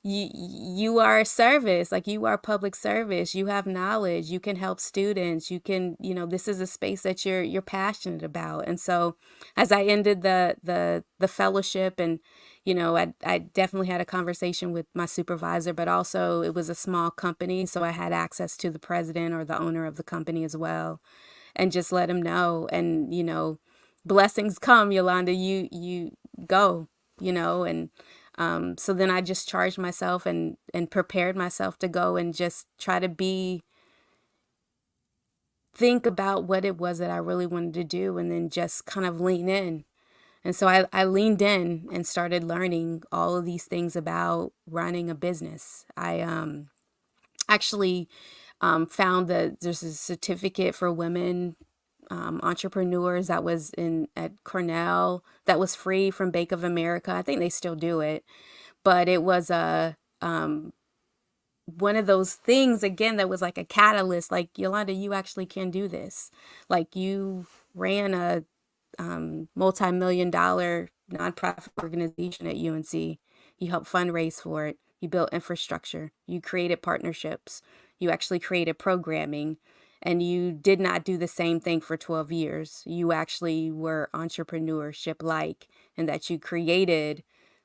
you are a service, like you are public service. You have knowledge, you can help students, you can, this is a space that you're passionate about. And so as I ended the fellowship, and I definitely had a conversation with my supervisor, but also it was a small company, so I had access to the president or the owner of the company as well, and just let him know. And blessings come, Yolanda, you go, and so then I just charged myself and prepared myself to go and just try to think about what it was that I really wanted to do, and then just kind of lean in. And so I leaned in and started learning all of these things about running a business. I actually found that there's a certificate for women entrepreneurs that was at Cornell, that was free from Bank of America. I think they still do it, but it was one of those things again that was like a catalyst. Like, Yolanda, you actually can do this. Like, you ran a multi-million-dollar nonprofit organization at UNC. You helped fundraise for it. You built infrastructure. You created partnerships. You actually created programming. And you did not do the same thing for 12 years. You actually were entrepreneurship-like, in that you created,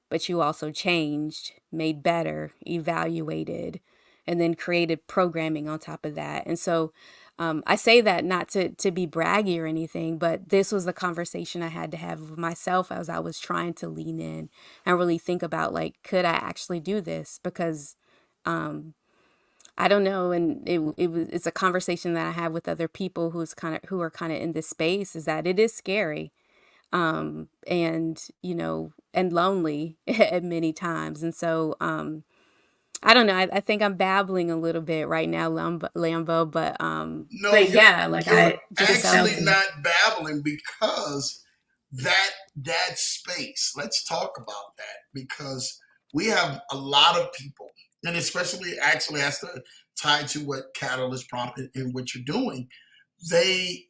but you also changed, made better, evaluated, and then created programming on top of that. And so I say that not to be braggy or anything, but this was the conversation I had to have with myself as I was trying to lean in and really think about, like, could I actually do this? Because I don't know, and it's a conversation that I have with other people who are kind of in this space, is that it is scary, and and lonely at many times. And so I don't know. I think I'm babbling a little bit right now, Lambo, No, but yeah, like, you're I just actually not babbling, because that space. Let's talk about that, because we have a lot of people, and especially actually has to tie to what Catalyst prompted and what you're doing. They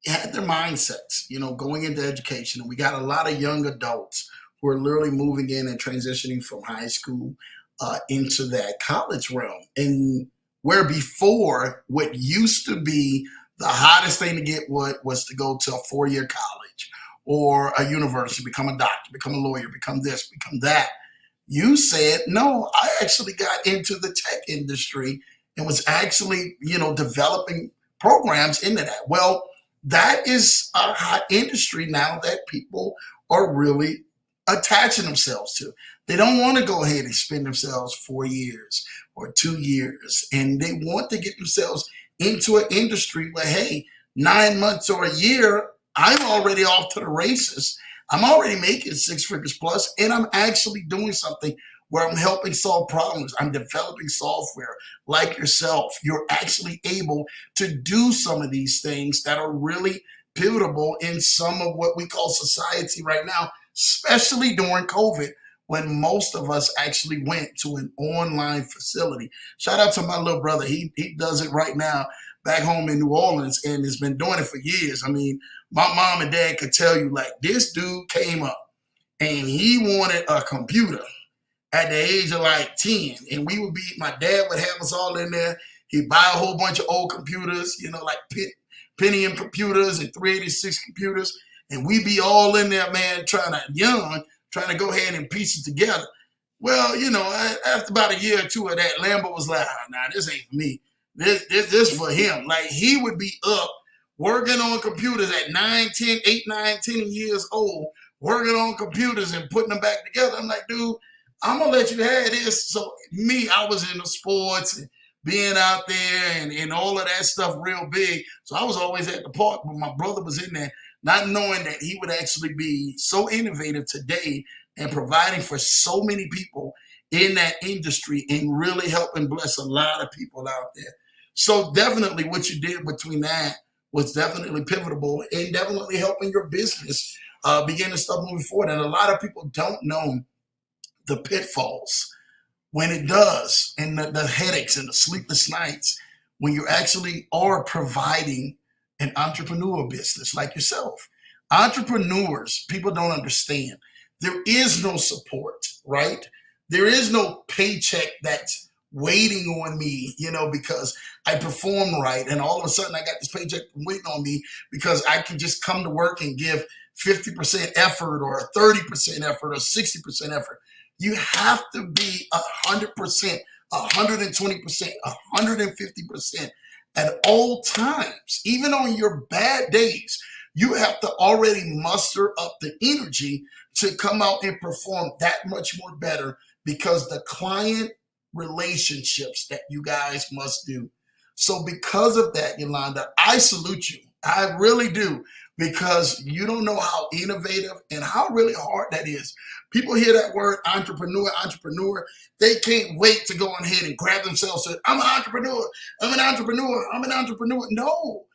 had their mindsets, going into education, and we got a lot of young adults who are literally moving in and transitioning from high school into that college realm. And where before, what used to be the hottest thing to get was to go to a 4-year college or a university, become a doctor, become a lawyer, become this, become that. You said, no, I actually got into the tech industry and was actually, developing programs into that. Well, that is a hot industry now that people are really attaching themselves to. They don't want to go ahead and spend themselves 4 years or 2 years, and they want to get themselves into an industry where, hey, 9 months or a year, I'm already off to the races. I'm already making 6 figures plus, and I'm actually doing something where I'm helping solve problems. I'm developing software like yourself. You're actually able to do some of these things that are really pivotal in some of what we call society right now, especially during COVID, when most of us actually went to an online facility. Shout out to my little brother. He does it right now back home in New Orleans and has been doing it for years. I mean, my mom and dad could tell you, like, this dude came up and he wanted a computer at the age of like 10. And my dad would have us all in there. He'd buy a whole bunch of old computers, like Pentium computers and 386 computers. and we be all in there, man, trying to go ahead and piece it together. Well, after about a year or two of that, Lambo was like, nah, this ain't for me. This for him. Like, he would be up working on computers at 9, 10 years old, working on computers and putting them back together. I'm like, dude, I'm gonna let you have this. So me, I was into sports and being out there and all of that stuff real big. So I was always at the park, but my brother was in there, not knowing that he would actually be so innovative today and providing for so many people in that industry and really helping bless a lot of people out there. So definitely what you did between that was definitely pivotal and definitely helping your business begin to start moving forward. And a lot of people don't know the pitfalls when it does, and the headaches and the sleepless nights when you actually are providing an entrepreneurial business like yourself. Entrepreneurs, people don't understand. There is no support, right? There is no paycheck that's waiting on me, because I perform right. And all of a sudden I got this paycheck waiting on me because I can just come to work and give 50% effort or 30% effort or 60% effort. You have to be 100%, 120%, 150% at all times. Even on your bad days, you have to already muster up the energy to come out and perform that much more better, because the client relationships that you guys must do. So because of that, Yolanda, I salute you. I really do, because you don't know how innovative and how really hard that is. People hear that word entrepreneur. They can't wait to go ahead and grab themselves and say, I'm an entrepreneur. I'm an entrepreneur. I'm an entrepreneur. No,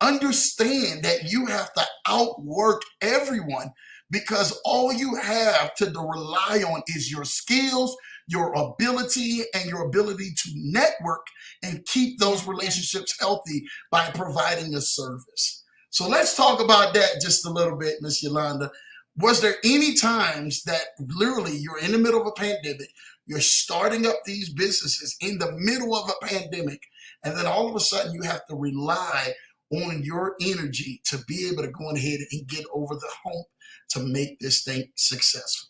understand that you have to outwork everyone, because all you have to rely on is your skills, your ability, and your ability to network and keep those relationships healthy by providing a service. So let's talk about that just a little bit, Miss Yolanda. Was there any times that literally you're in the middle of a pandemic, you're starting up these businesses in the middle of a pandemic, and then all of a sudden you have to rely on your energy to be able to go ahead and get over the hump to make this thing successful?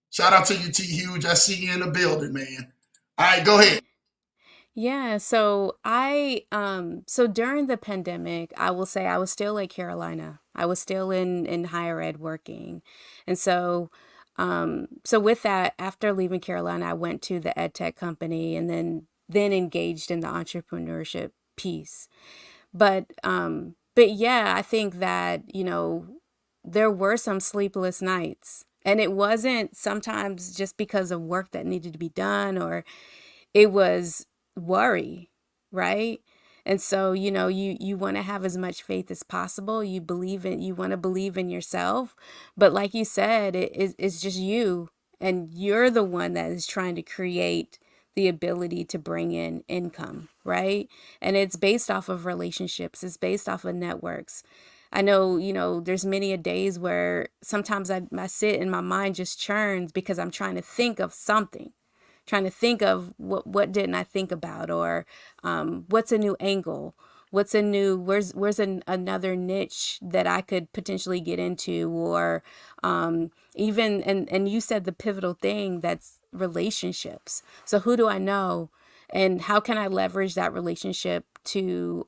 Shout out to you, T Huge. I see you in the building, man. All right, go ahead. Yeah, so during the pandemic, I will say I was still at Carolina. I was still in higher ed working. And so with that, after leaving Carolina, I went to the ed tech company and then engaged in the entrepreneurship piece. But yeah, I think that, there were some sleepless nights. And it wasn't sometimes just because of work that needed to be done, or it was worry, right? And so, you want to have as much faith as possible. You want to believe in yourself. But like you said, it's just you, and you're the one that is trying to create the ability to bring in income, right? And it's based off of relationships, it's based off of networks. I know, there's many a days where sometimes I sit and my mind just churns because I'm trying to think of something, trying to think of what didn't I think about, or what's a new angle, where's another niche that I could potentially get into, or even and you said the pivotal thing, that's relationships. So who do I know, and how can I leverage that relationship to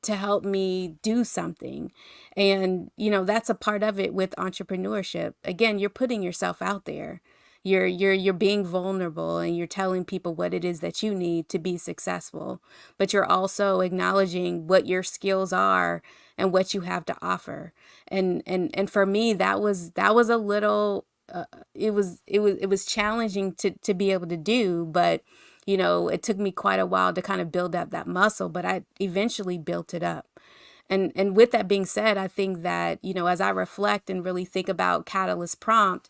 help me do something? And that's a part of it with entrepreneurship. Again, you're putting yourself out there. You're being vulnerable, and you're telling people what it is that you need to be successful, but you're also acknowledging what your skills are and what you have to offer. And for me, that was a little it was challenging to be able to do, but it took me quite a while to kind of build up that muscle, but I eventually built it up. And with that being said, I think that, as I reflect and really think about Catalyst Prompt,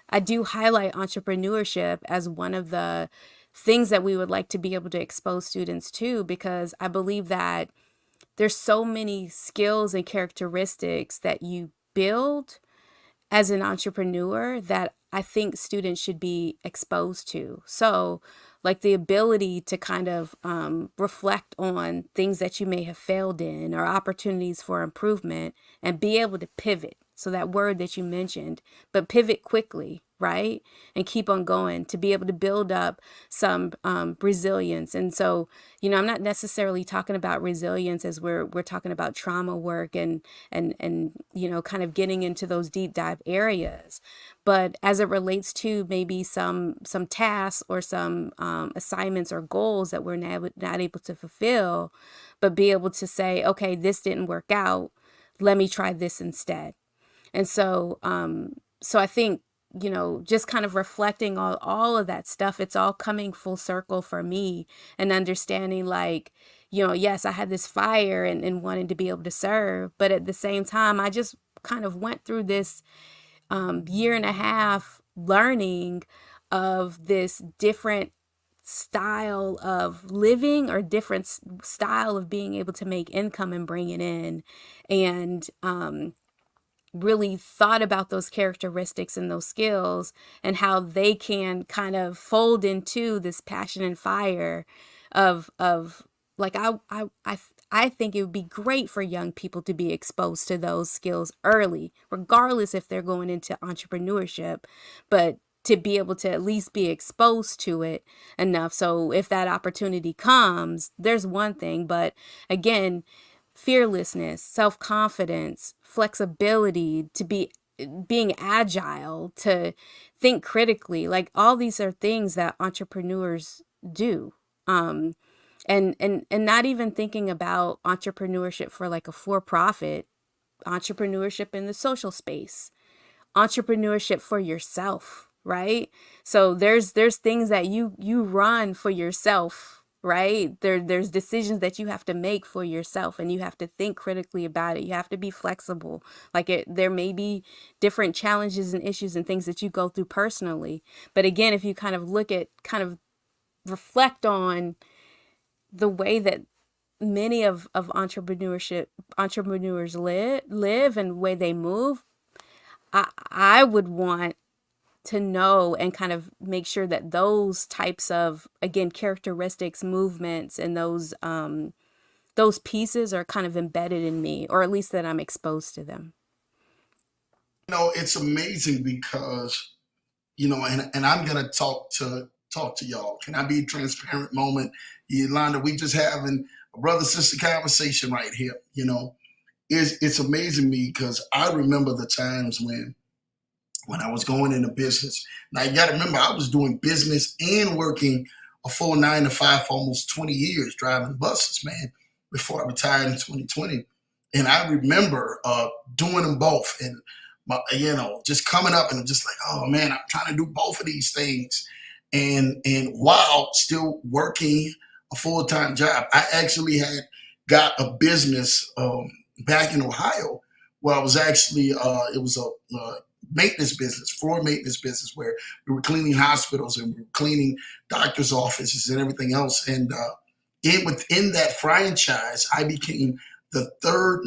I do highlight entrepreneurship as one of the things that we would like to be able to expose students to, because I believe that there's so many skills and characteristics that you build as an entrepreneur that I think students should be exposed to. So, like the ability to kind of reflect on things that you may have failed in or opportunities for improvement and be able to pivot. So that word that you mentioned, but pivot quickly, right? And keep on going to be able to build up some resilience. And so, I'm not necessarily talking about resilience as we're talking about trauma work and kind of getting into those deep dive areas. But as it relates to maybe some tasks or some assignments or goals that we're not able to fulfill, but be able to say, okay, this didn't work out. Let me try this instead. And so, I think, just kind of reflecting on all of that stuff, it's all coming full circle for me and understanding like, yes, I had this fire and wanting to be able to serve, but at the same time, I just kind of went through this year and a half learning of this different style of living or different style of being able to make income and bring it in. And, really thought about those characteristics and those skills and how they can kind of fold into this passion and fire of like I think it would be great for young people to be exposed to those skills early, regardless if they're going into entrepreneurship, but to be able to at least be exposed to it enough. So if that opportunity comes, there's one thing, but again, fearlessness, self-confidence, flexibility, to being agile, to think critically. Like all these are things that entrepreneurs do. And not even thinking about entrepreneurship for like a for-profit, entrepreneurship in the social space, entrepreneurship for yourself, right? So there's things that you run for yourself, right? There's decisions that you have to make for yourself, and you have to think critically about it. You have to be flexible. Like there may be different challenges and issues and things that you go through personally. But again, if you kind of reflect on the way that many of entrepreneurs live and the way they move, I would want to know and kind of make sure that those types of, again, characteristics, movements, and those pieces are kind of embedded in me, or at least that I'm exposed to them. It's amazing because, and I'm gonna talk to y'all. Can I be a transparent moment? Yolanda, we just having a brother-sister conversation right here. It's amazing me because I remember the times when I was going into business. Now you got to remember, I was doing business and working a full 9 to 5 for almost 20 years, driving buses, man, before I retired in 2020. And I remember doing them both, and just coming up and just like, oh man, I'm trying to do both of these things, and while still working a full-time job. I actually had got a business back in Ohio where I was actually it was a maintenance business, floor maintenance business, where we were cleaning hospitals and we were cleaning doctors' offices and everything else. And within that franchise, I became the third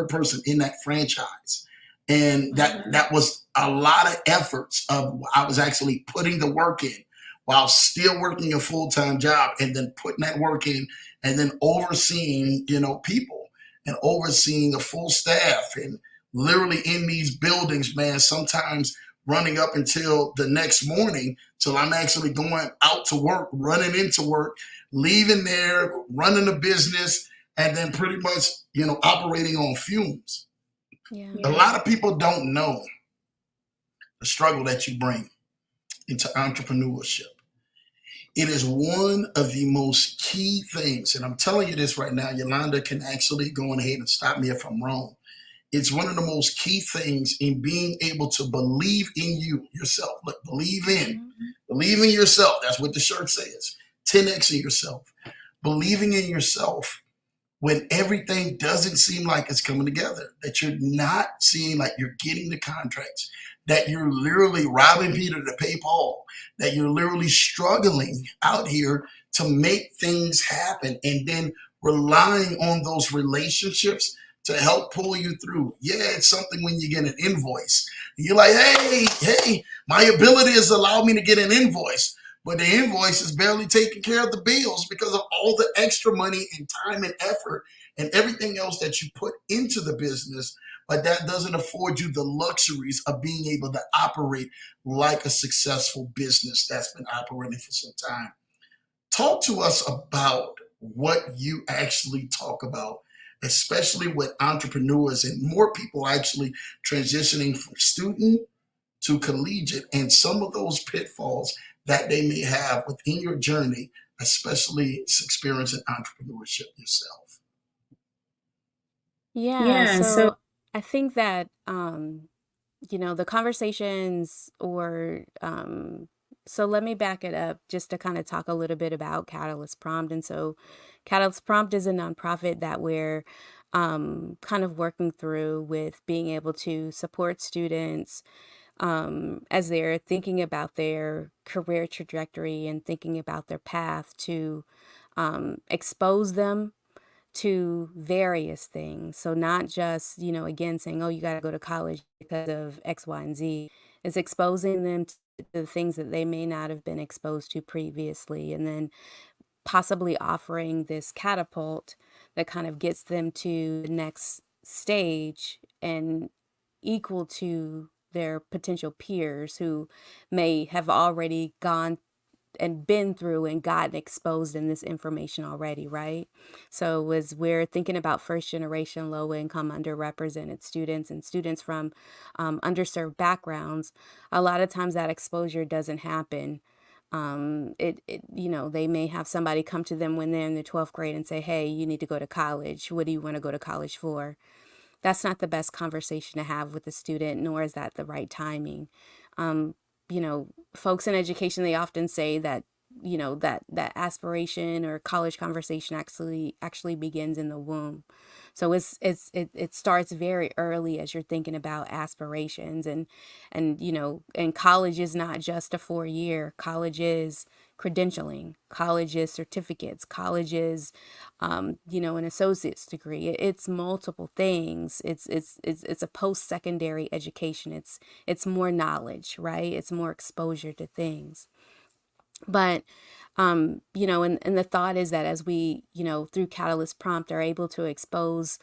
person in that franchise. And that was a lot of efforts of I was actually putting the work in while still working a full-time job, and then putting that work in, and then overseeing, people, and overseeing a full staff, and literally in these buildings, man, sometimes running up until the next morning till I'm actually going out to work, running into work, leaving there, running a business, and then pretty much, operating on fumes. Yeah. A lot of people don't know the struggle that you bring into entrepreneurship. It is one of the most key things, and I'm telling you this right now, Yolanda can actually go ahead and stop me if I'm wrong. It's one of the most key things in being able to believe in yourself. Look, believe in yourself. That's what the shirt says. 10x in yourself. Believing in yourself when everything doesn't seem like it's coming together, that you're not seeing like you're getting the contracts, that you're literally robbing Peter to pay Paul, that you're literally struggling out here to make things happen, and then relying on those relationships to help pull you through. Yeah, it's something when you get an invoice. You're like, hey, my ability has allowed me to get an invoice. but the invoice is barely taking care of the bills because of all the extra money and time and effort and everything else that you put into the business. But that doesn't afford you the luxuries of being able to operate like a successful business that's been operating for some time. Talk to us about what you actually talk about, especially with entrepreneurs and more people actually transitioning from student to collegiate and some of those pitfalls that they may have within your journey, especially experiencing entrepreneurship yourself. Yeah, Yeah, so so I think that the conversations so let me back it up just to kind of talk a little bit about Catalyst Prompt. And so Catalyst Prompt is a nonprofit that we're kind of working through with being able to support students as they're thinking about their career trajectory and thinking about their path to expose them to various things. So not just, again, saying, oh, you got to go to college because of X, Y, and Z. It's exposing them to the things that they may not have been exposed to previously, and then possibly offering this catapult that kind of gets them to the next stage and equal to their potential peers who may have already gone and been through and gotten exposed in this information already, right? So as we're thinking about first generation low income underrepresented students and students from underserved backgrounds, a lot of times that exposure doesn't happen. They may have somebody come to them when they're in the 12th grade and say, hey, you need to go to college. What do you want to go to college for? That's not the best conversation to have with the student, nor is that the right timing. Um, Folks in education, they often say that that aspiration or college conversation actually begins in the womb. So it starts very early as you're thinking about aspirations, and college is not just a 4 year. College is credentialing, college is certificates, college is an associate's degree. It's multiple things. It's a post-secondary education. It's more knowledge, right? It's more exposure to things. But and the thought is that as we, through Catalyst Prompt are able to expose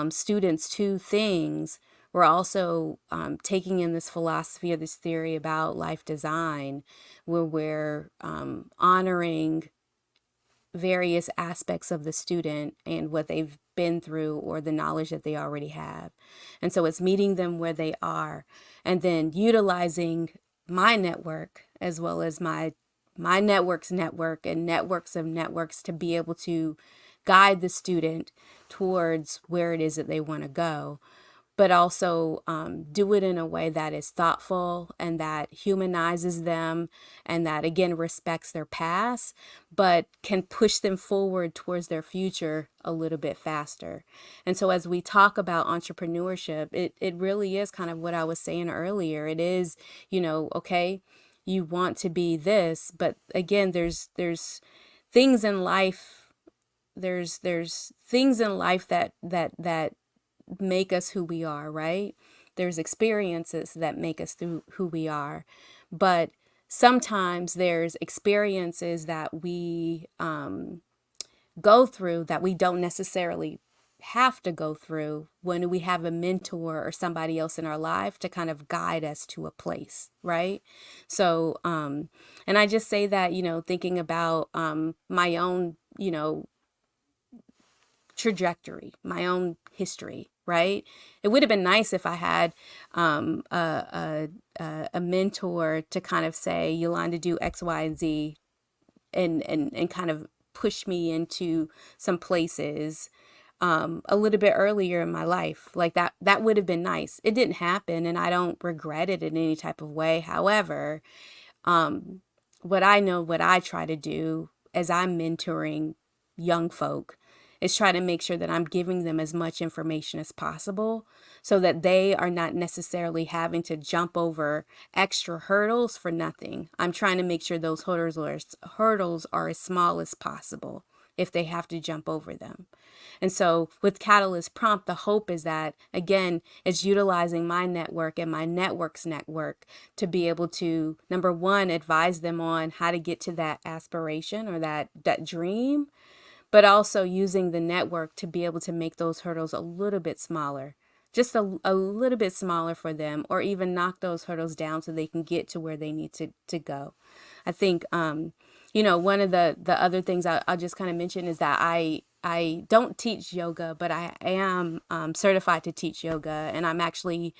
students to things, we're also taking in this philosophy or this theory about life design, where we're honoring various aspects of the student and what they've been through or the knowledge that they already have. And so it's meeting them where they are and then utilizing my network as well as my network's network and networks of networks to be able to guide the student towards where it is that they want to go, but also do it in a way that is thoughtful and that humanizes them and that, again, respects their past, but can push them forward towards their future a little bit faster. And so as we talk about entrepreneurship, it really is kind of what I was saying earlier. It is, okay, you want to be this, but again, there's things in life, there's things in life that make us who we are, right? There's experiences that make us through who we are. But sometimes there's experiences that we go through that we don't necessarily have to go through when we have a mentor or somebody else in our life to kind of guide us to a place, right? So, and I just say that, thinking about my own, trajectory, my own history, right? It would have been nice if I had a mentor to kind of say, Yolanda, do X, Y, and Z, and kind of push me into some places a little bit earlier in my life. Like that would have been nice. It didn't happen, and I don't regret it in any type of way. However, what I try to do as I'm mentoring young folk is try to make sure that I'm giving them as much information as possible so that they are not necessarily having to jump over extra hurdles for nothing. I'm trying to make sure those hurdles are as small as possible, if they have to jump over them. And so with Catalyst Prompt, the hope is that, again, it's utilizing my network and my network's network to be able to, number one, advise them on how to get to that aspiration or that dream, but also using the network to be able to make those hurdles a little bit smaller, just a little bit smaller for them, or even knock those hurdles down so they can get to where they need to go. I think, one of the other things I'll just kind of mention is that I don't teach yoga, but I am certified to teach yoga, and I'm actually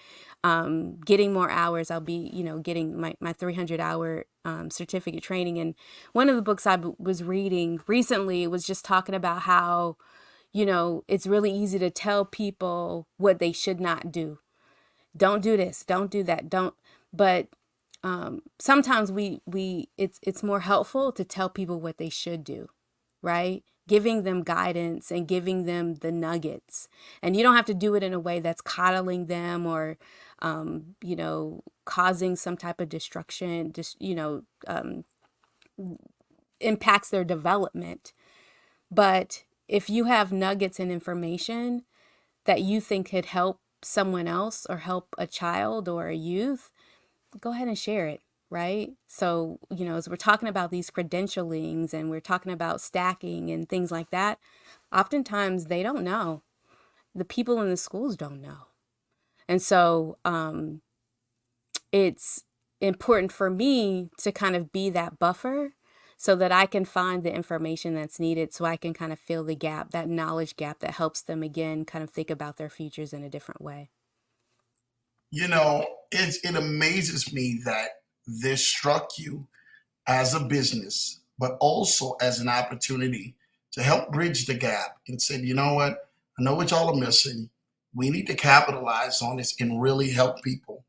getting more hours. I'll be, getting my 300-hour certificate training. And one of the books I was reading recently was just talking about how, it's really easy to tell people what they should not do. Don't do this, don't do that, don't. But sometimes it's more helpful to tell people what they should do, right? Giving them guidance and giving them the nuggets. And you don't have to do it in a way that's coddling them or, causing some type of destruction, just, impacts their development. But if you have nuggets and information that you think could help someone else or help a child or a youth, go ahead and share it, right? So, as we're talking about these credentialings and we're talking about stacking and things like that, oftentimes they don't know. The people in the schools don't know. And so it's important for me to kind of be that buffer so that I can find the information that's needed so I can kind of fill the gap, that knowledge gap that helps them, again, kind of think about their futures in a different way. It amazes me that this struck you as a business, but also as an opportunity to help bridge the gap and said, you know what? I know what y'all are missing. We need to capitalize on this and really help people.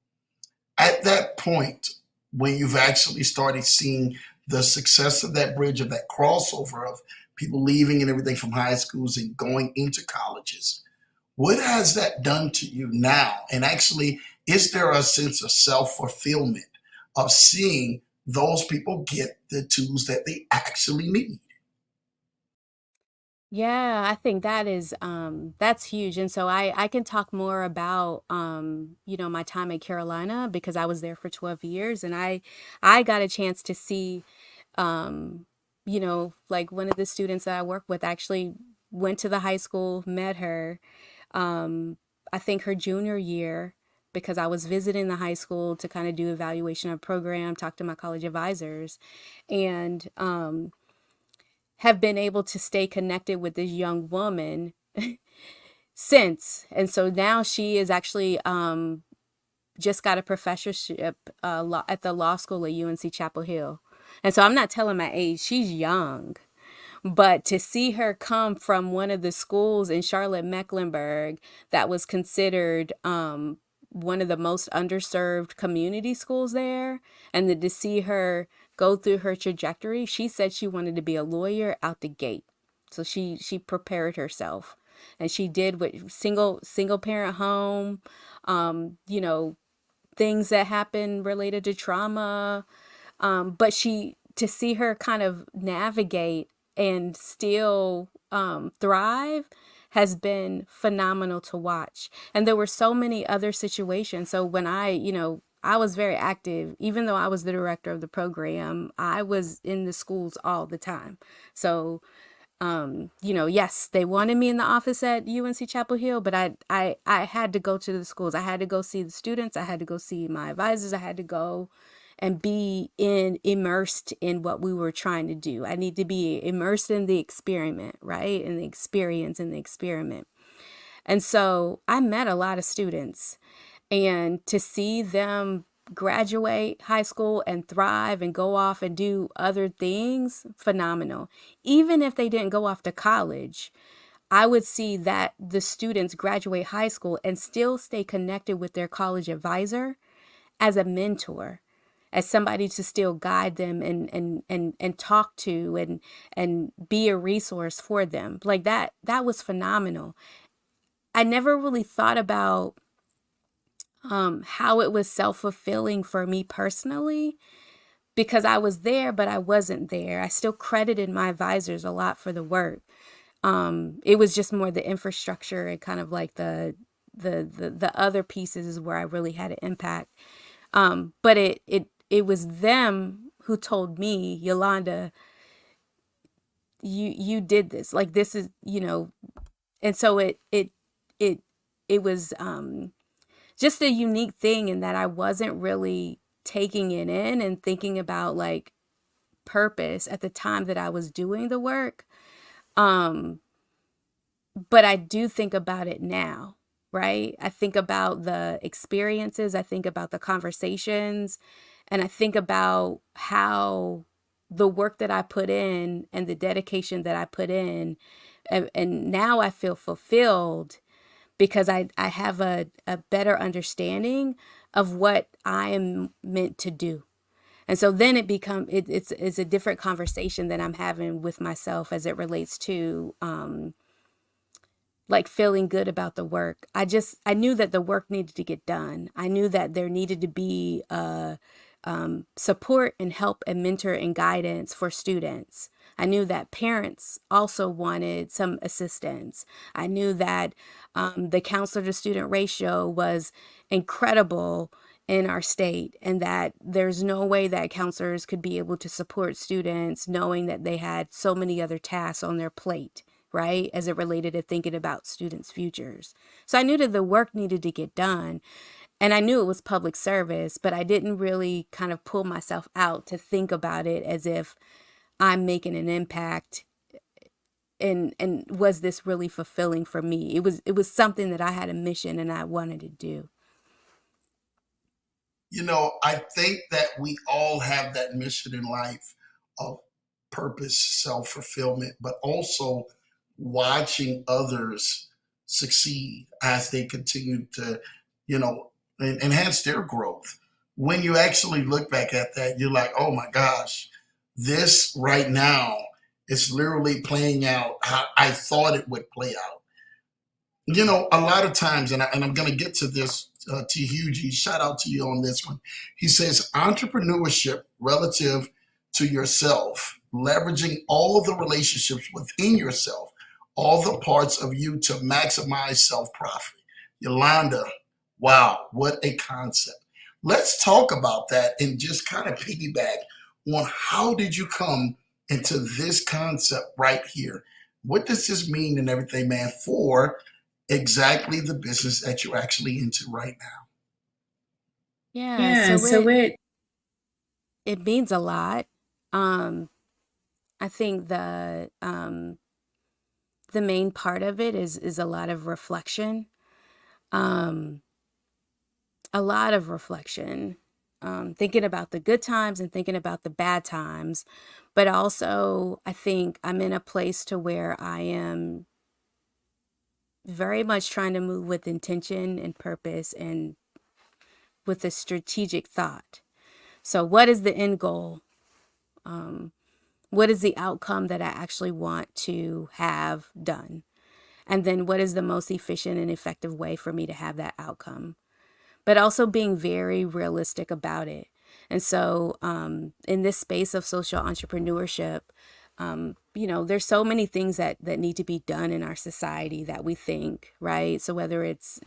At that point, when you've actually started seeing the success of that bridge, of that crossover of people leaving and everything from high schools and going into colleges, what has that done to you now? And actually, is there a sense of self-fulfillment of seeing those people get the tools that they actually need? Yeah, I think that's huge. And so I can talk more about my time at Carolina because I was there for 12 years, and I got a chance to see um like one of the students that I work with actually went to the high school, met her, um I think her junior year, because I was visiting the high school to kind of do evaluation of program, talk to my college advisors, and have been able to stay connected with this young woman since. And so now she is actually just got a professorship at the law school at UNC Chapel Hill. And so I'm not telling my age, she's young. But to see her come from one of the schools in Charlotte, Mecklenburg, that was considered one of the most underserved community schools there, and then to see her go through her trajectory, she said she wanted to be a lawyer out the gate. So she prepared herself, and she did what single parent home, you know, things that happen related to trauma, but to see her kind of navigate and still thrive has been phenomenal to watch. And there were so many other situations. So when I was very active, even though I was the director of the program, I was in the schools all the time. So yes, they wanted me in the office at UNC Chapel Hill, but I had to go to the schools. I had to go see the students. I had to go see my advisors. I had to go and be immersed in what we were trying to do. I need to be immersed in the experiment, right? In the experience in the experiment. And so I met a lot of students, and to see them graduate high school and thrive and go off and do other things, phenomenal. Even if they didn't go off to college, I would see that the students graduate high school and still stay connected with their college advisor as a mentor, as somebody to still guide them and talk to and be a resource for them. Like that was phenomenal. I never really thought about how it was self-fulfilling for me personally, because I was there, but I wasn't there. I still credited my advisors a lot for the work. It was just more the infrastructure and kind of like the other pieces is where I really had an impact. But it was them who told me, Yolanda, you did this. Like this is, and so it it was just a unique thing in that I wasn't really taking it in and thinking about like purpose at the time that I was doing the work. Um, but I do think about it now, right? I think about the experiences, I think about the conversations, and I think about how the work that I put in and the dedication that I put in, and now I feel fulfilled because I have a better understanding of what I am meant to do. And so then it's a different conversation that I'm having with myself as it relates to like feeling good about the work. I knew that the work needed to get done. I knew that there needed to be support and help and mentor and guidance for students. I knew that parents also wanted some assistance. I knew that the counselor to student ratio was incredible in our state, and that there's no way that counselors could be able to support students knowing that they had so many other tasks on their plate, right, as it related to thinking about students' futures. So I knew that the work needed to get done, and I knew it was public service, but I didn't really kind of pull myself out to think about it as if I'm making an impact, and was this really fulfilling for me? It was something that I had a mission and I wanted to do. I think that we all have that mission in life of purpose, self fulfillment, but also watching others succeed as they continue to, enhance their growth. When you actually look back at that, you're like, oh my gosh, this right now is literally playing out how I thought it would play out. A lot of times, and I'm going to get to this, to Hughie, shout out to you on this one. He says, entrepreneurship relative to yourself, leveraging all the relationships within yourself, all the parts of you to maximize self profit. Yolanda, wow, what a concept. Let's talk about that and just kind of piggyback on how did you come into this concept right here? What does this mean and everything, man, for exactly the business that you're actually into right now? Yeah, Yeah, so so it means a lot. Um, I think the main part of it is a lot of reflection. Um, a lot of reflection. Thinking about the good times and thinking about the bad times, but also I think I'm in a place to where I am very much trying to move with intention and purpose and with a strategic thought. So, what is the end goal? Um, what is the outcome that I actually want to have done? And then, what is the most efficient and effective way for me to have that outcome? But also being very realistic about it. And so, in this space of social entrepreneurship, there's so many things that need to be done in our society that we think, right? So whether it's,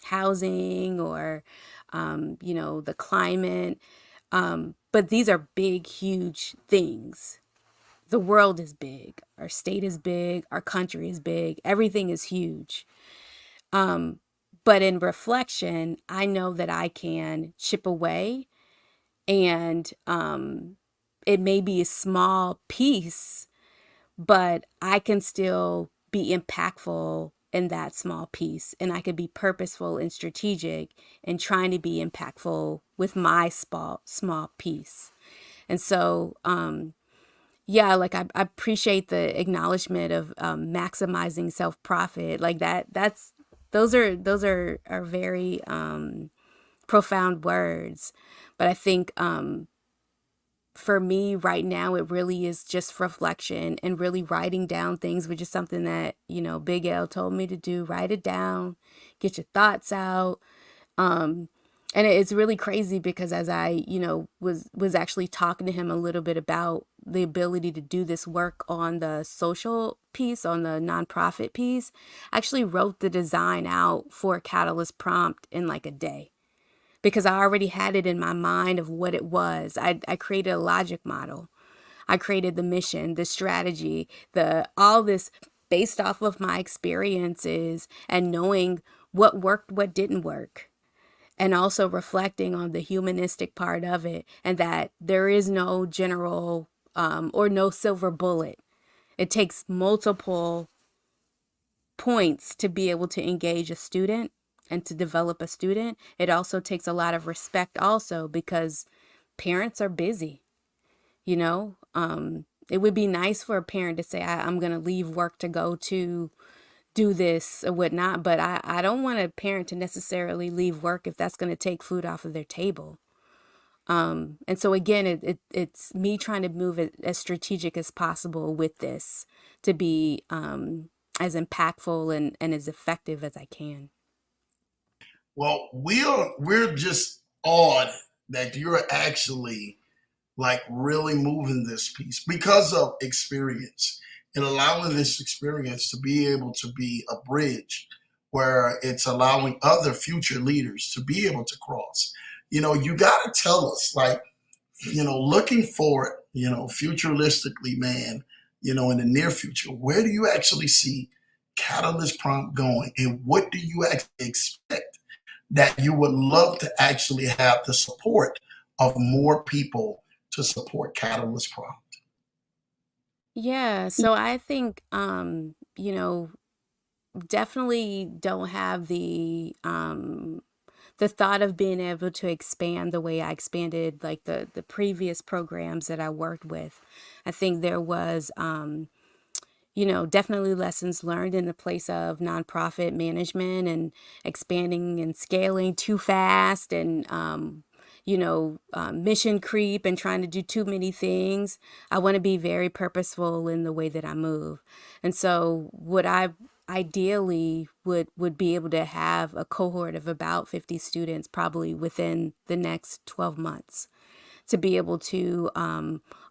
housing or, the climate, but these are big, huge things. The world is big, our state is big, our country is big, everything is huge. Um, but in reflection, I know that I can chip away, and it may be a small piece, but I can still be impactful in that small piece. And I could be purposeful and strategic and trying to be impactful with my small piece. And so, yeah, like I appreciate the acknowledgement of maximizing self profit. Like those are very profound words. But I think for me right now, it really is just reflection and really writing down things, which is something that, Big L told me to do. Write it down, get your thoughts out. Um, And it's really crazy because as I, was actually talking to him a little bit about the ability to do this work on the social piece, on the nonprofit piece, I actually wrote the design out for a Catalyst prompt in like a day because I already had it in my mind of what it was. I created a logic model. I created the mission, the strategy, the all this based off of my experiences and knowing what worked, what didn't work, and also reflecting on the humanistic part of it and that there is no general or no silver bullet. It takes multiple points to be able to engage a student and to develop a student. It also takes a lot of respect also because parents are busy, you know. It would be nice for a parent to say, I'm going to leave work to go to do this or whatnot, but I don't want a parent to necessarily leave work if that's going to take food off of their table. And so again, it's me trying to move it as strategic as possible with this to be as impactful and as effective as I can. Well, we're just awed that you're actually like really moving this piece because of experience and allowing this experience to be able to be a bridge where it's allowing other future leaders to be able to cross. You got to tell us, like, looking forward, futuristically, man, in the near future, where do you actually see Catalyst Prompt going and what do you actually expect that you would love to actually have the support of more people to support Catalyst Prompt? Yeah, so I think definitely don't have the thought of being able to expand the way I expanded like the previous programs that I worked with. I think there was definitely lessons learned in the place of nonprofit management and expanding and scaling too fast and, mission creep and trying to do too many things. I want to be very purposeful in the way that I move. And so, what I ideally would be able to have a cohort of about 50 students probably within the next 12 months to be able to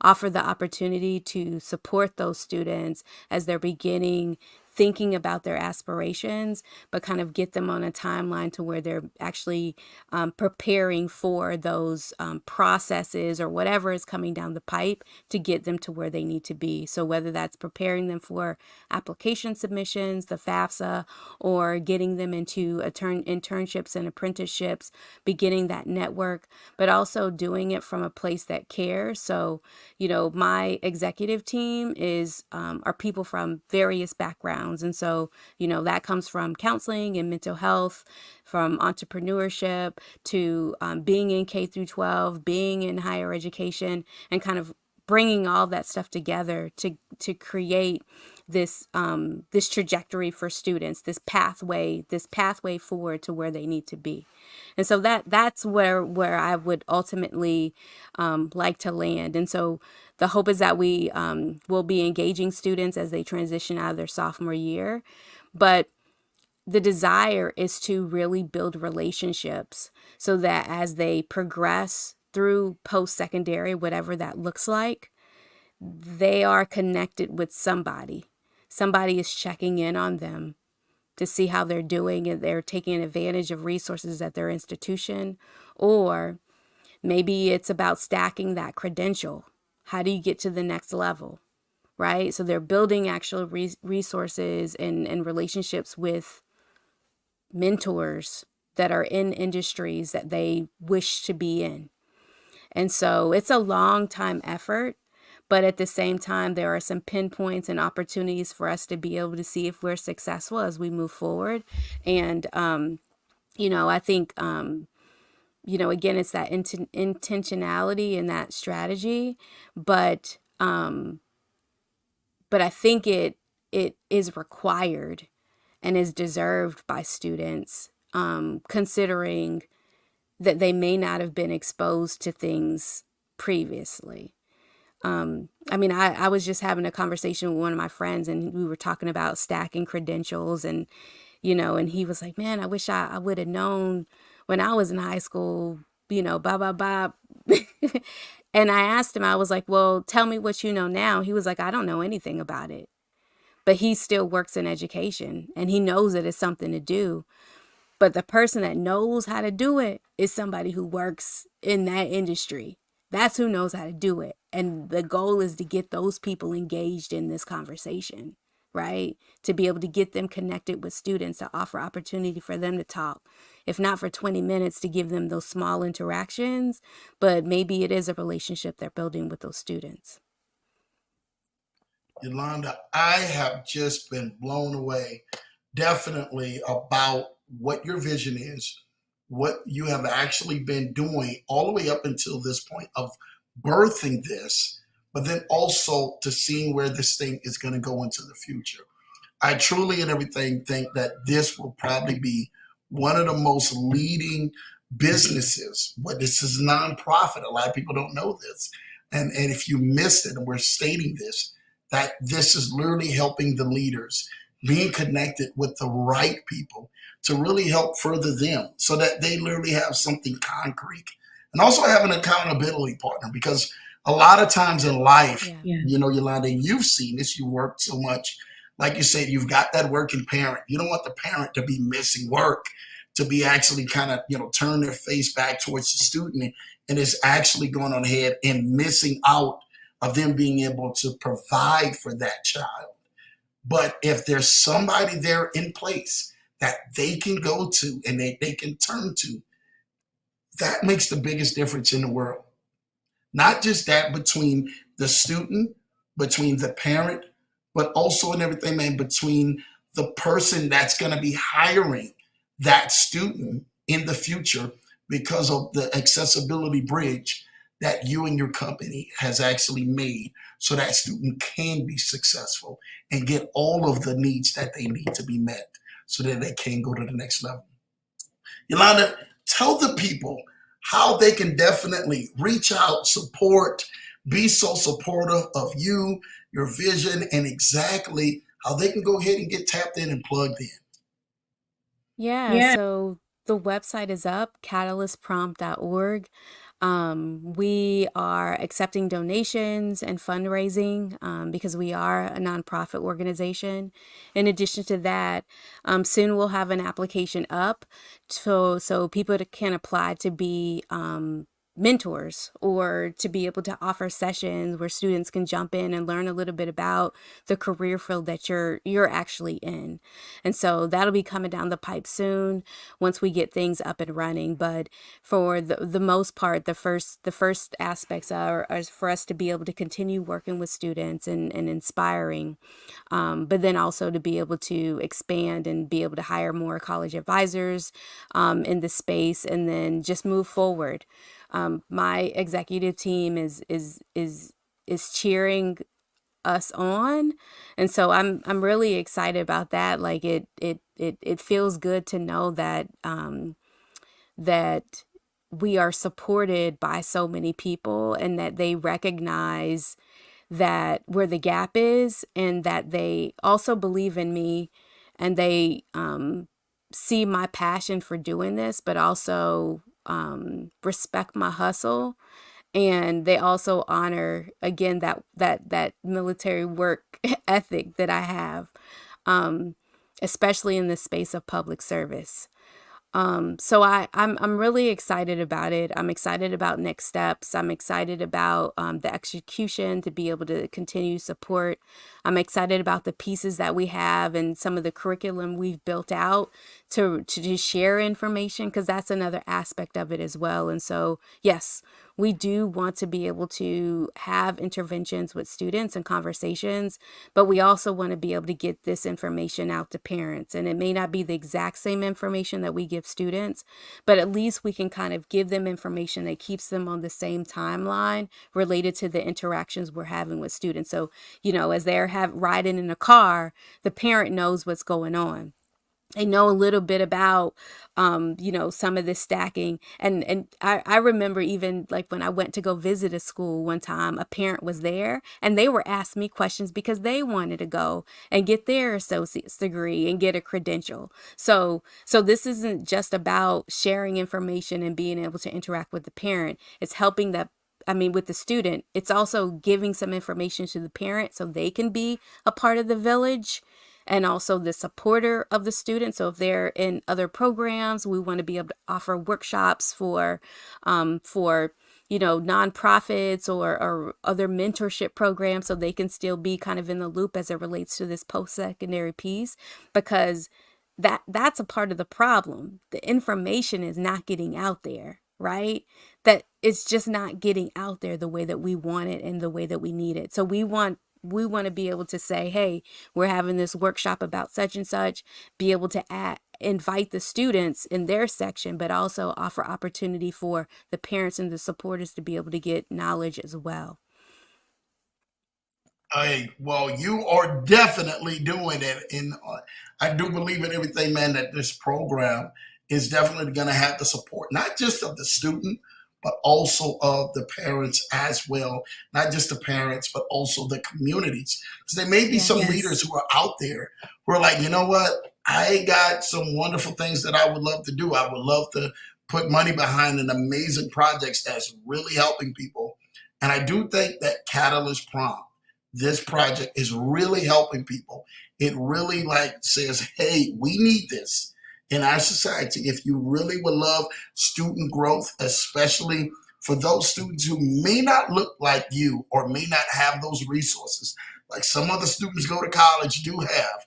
offer the opportunity to support those students as they're beginning thinking about their aspirations, but kind of get them on a timeline to where they're actually preparing for those processes or whatever is coming down the pipe to get them to where they need to be. So whether that's preparing them for application submissions, the FAFSA, or getting them into internships and apprenticeships, beginning that network, but also doing it from a place that cares. So, my executive team are people from various backgrounds. And so, that comes from counseling and mental health, from entrepreneurship to being in K through 12, being in higher education, and kind of bringing all that stuff together to create this trajectory for students, this pathway forward to where they need to be. And so that's where I would ultimately like to land. And so the hope is that we will be engaging students as they transition out of their sophomore year. But the desire is to really build relationships so that as they progress through post-secondary, whatever that looks like, they are connected with somebody. Somebody is checking in on them to see how they're doing and they're taking advantage of resources at their institution. Or maybe it's about stacking that credential. How do you get to the next level, right? So they're building actual resources and relationships with mentors that are in industries that they wish to be in. And so it's a long time effort, but at the same time, there are some pinpoints and opportunities for us to be able to see if we're successful as we move forward. And, I think, again, it's that intentionality and that strategy, but I think it is required and is deserved by students, considering that they may not have been exposed to things previously. I was just having a conversation with one of my friends and we were talking about stacking credentials and he was like, man, I wish I would have known when I was in high school, blah, blah, blah. And I asked him, I was like, well, tell me what you know now. He was like, I don't know anything about it. But he still works in education and he knows that it's something to do. But the person that knows how to do it is somebody who works in that industry. That's who knows how to do it. And the goal is to get those people engaged in this conversation, right? To be able to get them connected with students, to offer opportunity for them to talk. If not for 20 minutes, to give them those small interactions, but maybe it is a relationship they're building with those students. Yolanda, I have just been blown away, definitely, about what your vision is, what you have actually been doing all the way up until this point of birthing this, but then also to seeing where this thing is going to go into the future. I truly and everything think that this will probably be one of the most leading businesses. But this is nonprofit. A lot of people don't know this. And if you missed it, and we're stating this, that this is literally helping the leaders, being connected with the right people to really help further them so that they literally have something concrete. And also have an accountability partner, because a lot of times in life, Yeah. Yolanda, you've seen this, you work so much. Like you said, you've got that working parent. You don't want the parent to be missing work, to be actually kind of, turn their face back towards the student and is actually going on ahead and missing out of them being able to provide for that child. But if there's somebody there in place that they can go to and they can turn to, that makes the biggest difference in the world. Not just that between the student, between the parent, but also in everything, man, between the person that's going to be hiring that student in the future because of the accessibility bridge that you and your company has actually made so that student can be successful and get all of the needs that they need to be met so that they can go to the next level. Yolanda, tell the people how they can definitely reach out, support, be so supportive of you, your vision, and exactly how they can go ahead and get tapped in and plugged in. Yeah, so the website is up, catalystprompt.org. We are accepting donations and fundraising because we are a nonprofit organization. In addition to that, soon we'll have an application up so people can apply to be mentors or to be able to offer sessions where students can jump in and learn a little bit about the career field that you're actually in. And so that'll be coming down the pipe soon once we get things up and running. But for the most part, the first aspects are for us to be able to continue working with students and inspiring, but then also to be able to expand and be able to hire more college advisors in the space and then just move forward. My executive team is cheering us on, and so I'm really excited about that. Like it feels good to know that that we are supported by so many people and that they recognize that where the gap is and that they also believe in me and they see my passion for doing this, but also respect my hustle, and they also honor again that military work ethic that I have, especially in the space of public service. So I'm really excited about it. I'm excited about next steps. I'm excited about the execution to be able to continue support. I'm excited about the pieces that we have and some of the curriculum we've built out to just share information, because that's another aspect of it as well. And so, yes, we do want to be able to have interventions with students and conversations, but we also want to be able to get this information out to parents. And it may not be the exact same information that we give students, but at least we can kind of give them information that keeps them on the same timeline related to the interactions we're having with students. So, as they're riding in a car, the parent knows what's going on. They know a little bit about, some of this stacking. And I remember even like when I went to go visit a school one time, a parent was there and they were asking me questions because they wanted to go and get their associate's degree and get a credential. So this isn't just about sharing information and being able to interact with the parent. It's helping that. I mean, with the student, it's also giving some information to the parent so they can be a part of the village and also the supporter of the student. So if they're in other programs, we want to be able to offer workshops for nonprofits or other mentorship programs, so they can still be kind of in the loop as it relates to this post-secondary piece, because that's a part of the problem. The information is not getting out there, right? That it's just not getting out there the way that we want it and the way that we need it. So we want to be able to say, hey, we're having this workshop about such and such, be able to invite the students in their section, but also offer opportunity for the parents and the supporters to be able to get knowledge as well. Hey, well, you are definitely doing it, and I do believe in everything, man. That this program is definitely going to have the support, not just of the student, but also of the parents as well. Not just the parents, but also the communities, because there may be some Yes. leaders who are out there who are like, you know what, I got some wonderful things that I would love to do. I would love to put money behind an amazing projects that's really helping people, and I do think that Catalyst Prompt, this project is really helping people. It really like says, hey, we need this in our society. If you really would love student growth, especially for those students who may not look like you or may not have those resources, like some other students go to college do have,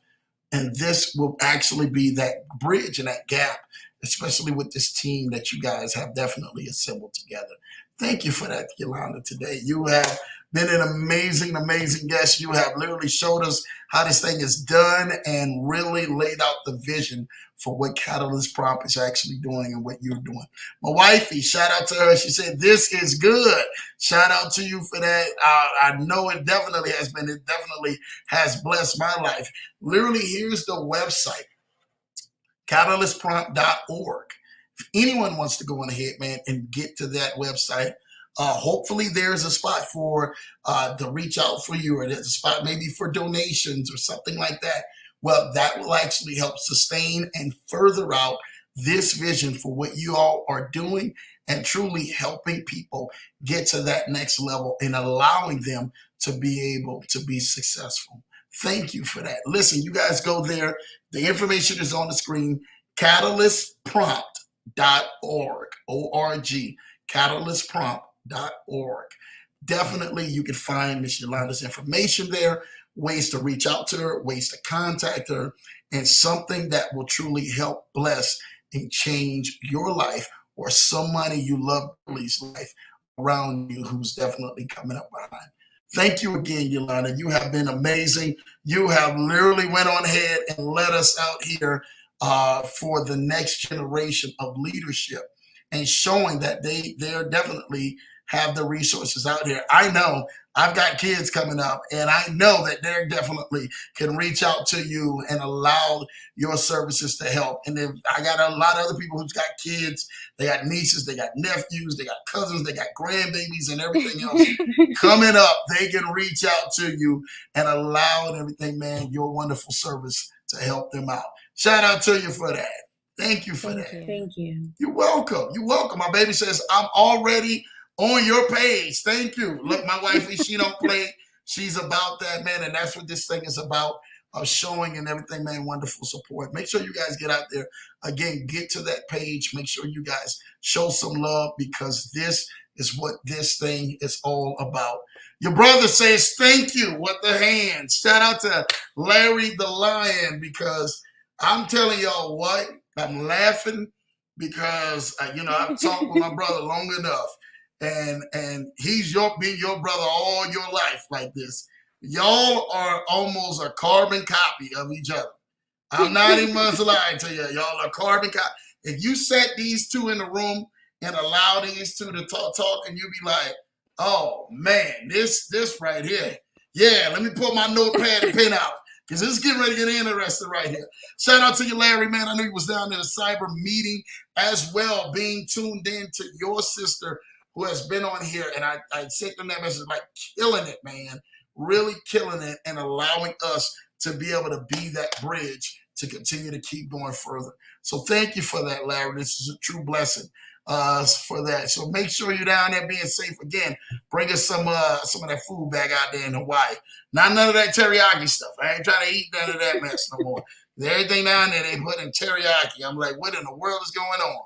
and this will actually be that bridge and that gap, especially with this team that you guys have definitely assembled together. Thank you for that, Yolanda, today. You have been an amazing, amazing guest. You have literally showed us how this thing is done and really laid out the vision for what Catalyst Prompt is actually doing and what you're doing. My wifey, shout out to her. She said, this is good. Shout out to you for that. I know it definitely has blessed my life. Literally, here's the website, catalystprompt.org. If anyone wants to go on ahead, man, and get to that website, hopefully there's a spot for to reach out for you, or there's a spot maybe for donations or something like that. Well, that will actually help sustain and further out this vision for what you all are doing and truly helping people get to that next level and allowing them to be able to be successful. Thank you for that. Listen, you guys go there. The information is on the screen. Catalystprompt.org, O-R-G, catalystprompt.org. Definitely, you can find Miss Yolanda's information there, ways to reach out to her, ways to contact her, and something that will truly help bless and change your life or somebody you love life around you who's definitely coming up behind. Thank you again, Yolanda. You have been amazing. You have literally went on ahead and led us out here for the next generation of leadership and showing that they're definitely have the resources out here. I know I've got kids coming up, and I know that they definitely can reach out to you and allow your services to help. And then I got a lot of other people who's got kids. They got nieces, they got nephews, they got cousins, they got grandbabies, and everything else coming up. They can reach out to you and allow and everything, man, your wonderful service to help them out. Shout out to you for that. Thank you for that. Thank you. You're welcome. You're welcome. My baby says, I'm already on your page. Thank you. Look, my wifey, she don't play. She's about that, man. And that's what this thing is about, showing and everything, man. Wonderful support. Make sure you guys get out there. Again, get to that page. Make sure you guys show some love, because this is what this thing is all about. Your brother says, thank you with the hands. Shout out to Larry the Lion, because I'm telling y'all what, I'm laughing because, I've talked with my brother long enough. And he's been your brother all your life like this. Y'all are almost a carbon copy of each other. I'm not even going to lie to you. Y'all are carbon copy. If you set these two in the room and allow these two to talk, and you be like, oh man, this right here. Yeah, let me put my notepad and pen out, because this is getting ready to get interesting right here. Shout out to you, Larry, man. I know you was down in a cyber meeting as well, being tuned in to your sister who has been on here. And I sent them that message, like, killing it, man. Really killing it and allowing us to be able to be that bridge to continue to keep going further. So thank you for that, Larry. This is a true blessing for that. So make sure you're down there being safe. Again, bring us some of that food back out there in Hawaii. Not none of that teriyaki stuff. I ain't trying to eat none of that mess no more. Everything down there they put in teriyaki. I'm like, what in the world is going on?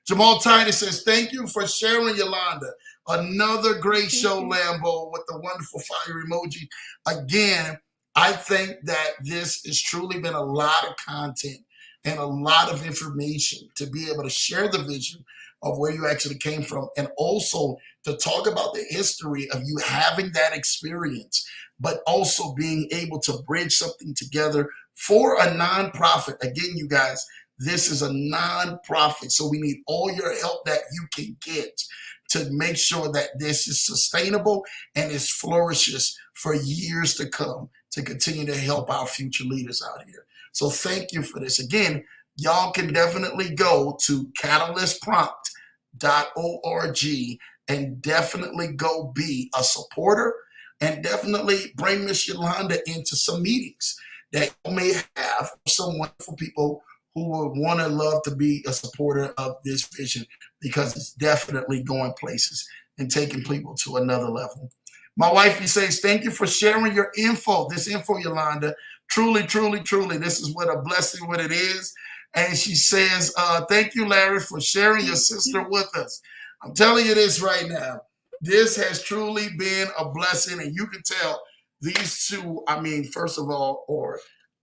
Jamal Titus says, thank you for sharing, Yolanda. Another great show, Lambo, with the wonderful fire emoji. Again, I think that this has truly been a lot of content and a lot of information to be able to share the vision of where you actually came from, and also to talk about the history of you having that experience, but also being able to bridge something together for a nonprofit. Again, you guys, this is a nonprofit, so we need all your help that you can get to make sure that this is sustainable and it flourishes for years to come to continue to help our future leaders out here. So thank you for this. Again, y'all can definitely go to catalystprompt.org and definitely go be a supporter, and definitely bring Miss Yolanda into some meetings that you may have some wonderful people who would want to love to be a supporter of this vision, because it's definitely going places and taking people to another level. My wifey says, thank you for sharing your info. This info, Yolanda, truly, truly, truly, this is what a blessing what it is. And she says, thank you, Larry, for sharing your sister with us. I'm telling you this right now. This has truly been a blessing. And you can tell these two, I mean, first of all,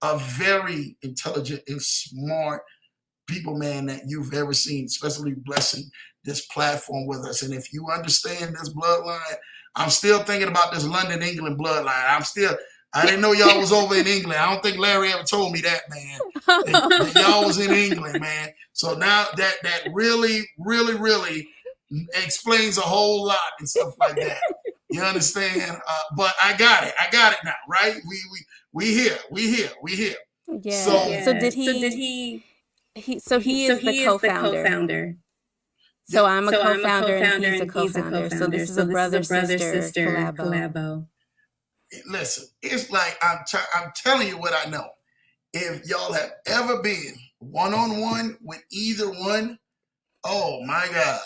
are very intelligent and smart people, man, that you've ever seen, especially blessing this platform with us. And if you understand this bloodline, I'm still thinking about this London, England bloodline. I didn't know y'all was over in England. I don't think Larry ever told me that, man. That y'all was in England, man. So now that really, really, really explains a whole lot and stuff like that. You understand? But I got it now, right? We here. Yeah. So he is the co-founder. So I'm a co-founder and he's a co-founder. So this is a brother-sister collabo. Listen, it's like I'm telling you what I know. If y'all have ever been one-on-one with either one, oh my God,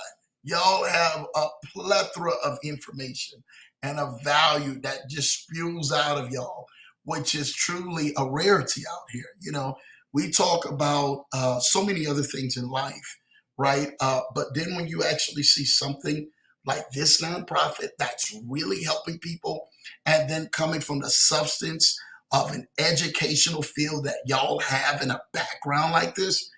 y'all have a plethora of information and a value that just spews out of y'all, which is truly a rarity out here. You know, we talk about so many other things in life, right? But then when you actually see something like this nonprofit that's really helping people, and then coming from the substance of an educational field that y'all have in a background like this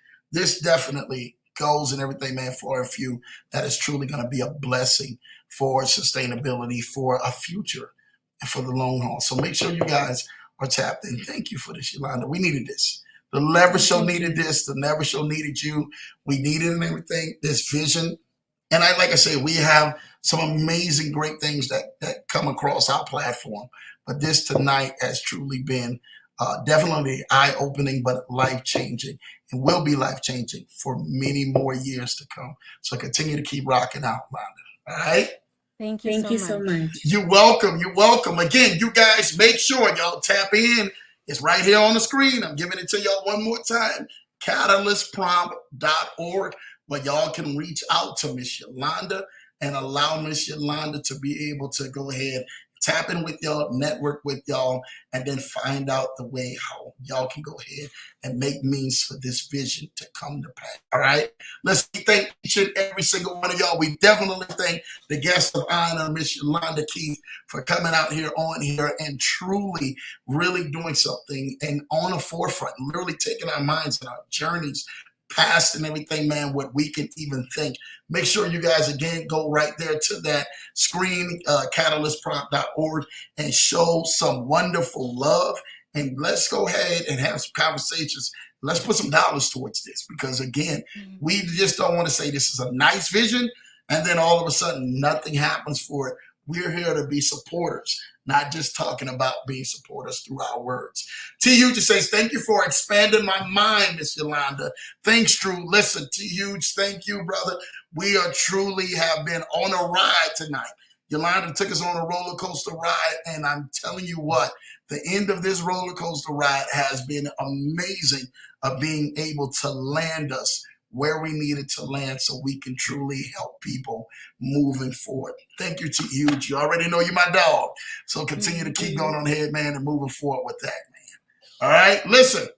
definitely goes and everything, man, for a few that is truly going to be a blessing for sustainability, for a future, and for the long haul. So make sure you guys are tapped in. Thank you for this, Yolanda. We needed this. The Leverage Show needed this. The Never Show needed you. We needed everything, this vision. And like I say, we have some amazing, great things that come across our platform. But this tonight has truly been definitely eye-opening, but life-changing, and will be life-changing for many more years to come. So continue to keep rocking out, Yolanda. All right? Thank you so much. You're welcome. Again, you guys, make sure y'all tap in. It's right here on the screen. I'm giving it to y'all one more time. catalystprompt.org, where y'all can reach out to Miss Yolanda and allow Miss Yolanda to be able to go ahead, tap in with y'all, network with y'all, and then find out the way how y'all can go ahead and make means for this vision to come to pass. All right? Let's thank each and every single one of y'all. We definitely thank the guest of honor, Miss Yolanda Keith, for coming out here on here and truly really doing something and on the forefront, literally taking our minds and our journeys past and everything, man, what we can even think. Make sure you guys, again, go right there to that screen, catalystprompt.org, and show some wonderful love. And let's go ahead and have some conversations. Let's put some dollars towards this, because, again, we just don't want to say this is a nice vision and then all of a sudden nothing happens for it. We're here to be supporters, not just talking about being supporters through our words. T. Huge says, thank you for expanding my mind, Miss Yolanda. Thanks, Drew. Listen, T. Huge, thank you, brother. We are truly have been on a ride tonight. Yolanda took us on a roller coaster ride, and I'm telling you what, the end of this roller coaster ride has been amazing of being able to land us where we needed to land so we can truly help people moving forward. Thank you, T. Huge. You already know you're my dog. So continue to keep going on ahead, man, and moving forward with that, man. All right? Listen,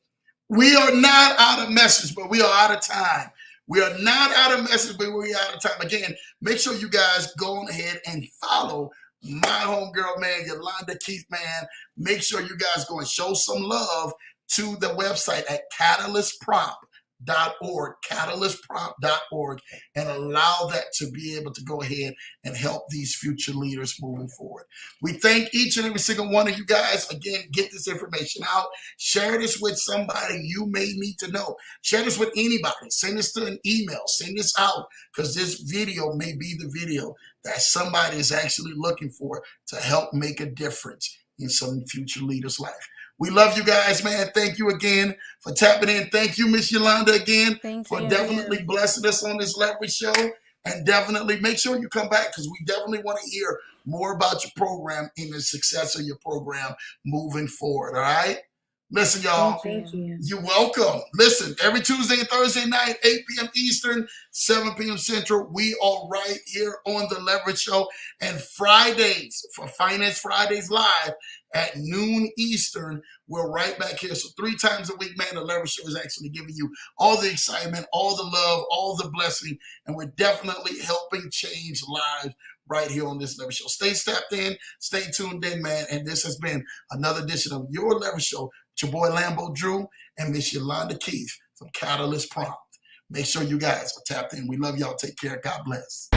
we are not out of message, but we are out of time. We are not out of message, but we're out of time. Again, make sure you guys go on ahead and follow my homegirl, man, Yolanda Keith, man. Make sure you guys go and show some love to the website at catalystprompt.org, and allow that to be able to go ahead and help these future leaders moving forward. We thank each and every single one of you guys. Again, get this information out. Share this with somebody you may need to know. Share this with anybody. Send this to an email. Send this out, because this video may be the video that somebody is actually looking for to help make a difference in some future leader's life. We love you guys, man. Thank you again for tapping in. Thank you, Miss Yolanda, again, for definitely blessing us on this Leverage Show. And definitely make sure you come back, because we definitely want to hear more about your program and the success of your program moving forward, all right? Listen, y'all. Thank you. You're welcome. Listen, every Tuesday and Thursday night, 8 p.m. Eastern, 7 p.m. Central, we are right here on the Leverage Show. And Fridays, for Finance Fridays Live at noon Eastern, we're right back here. So 3 times a week, man, the Leverage Show is actually giving you all the excitement, all the love, all the blessing, and we're definitely helping change lives right here on this Leverage Show. Stay stepped in, stay tuned in, man. And this has been another edition of your Leverage Show. Your boy Lambo Drew and Miss Yolanda Keith from Catalyst Prompt. Make sure you guys are tapped in. We love y'all. Take care. God bless.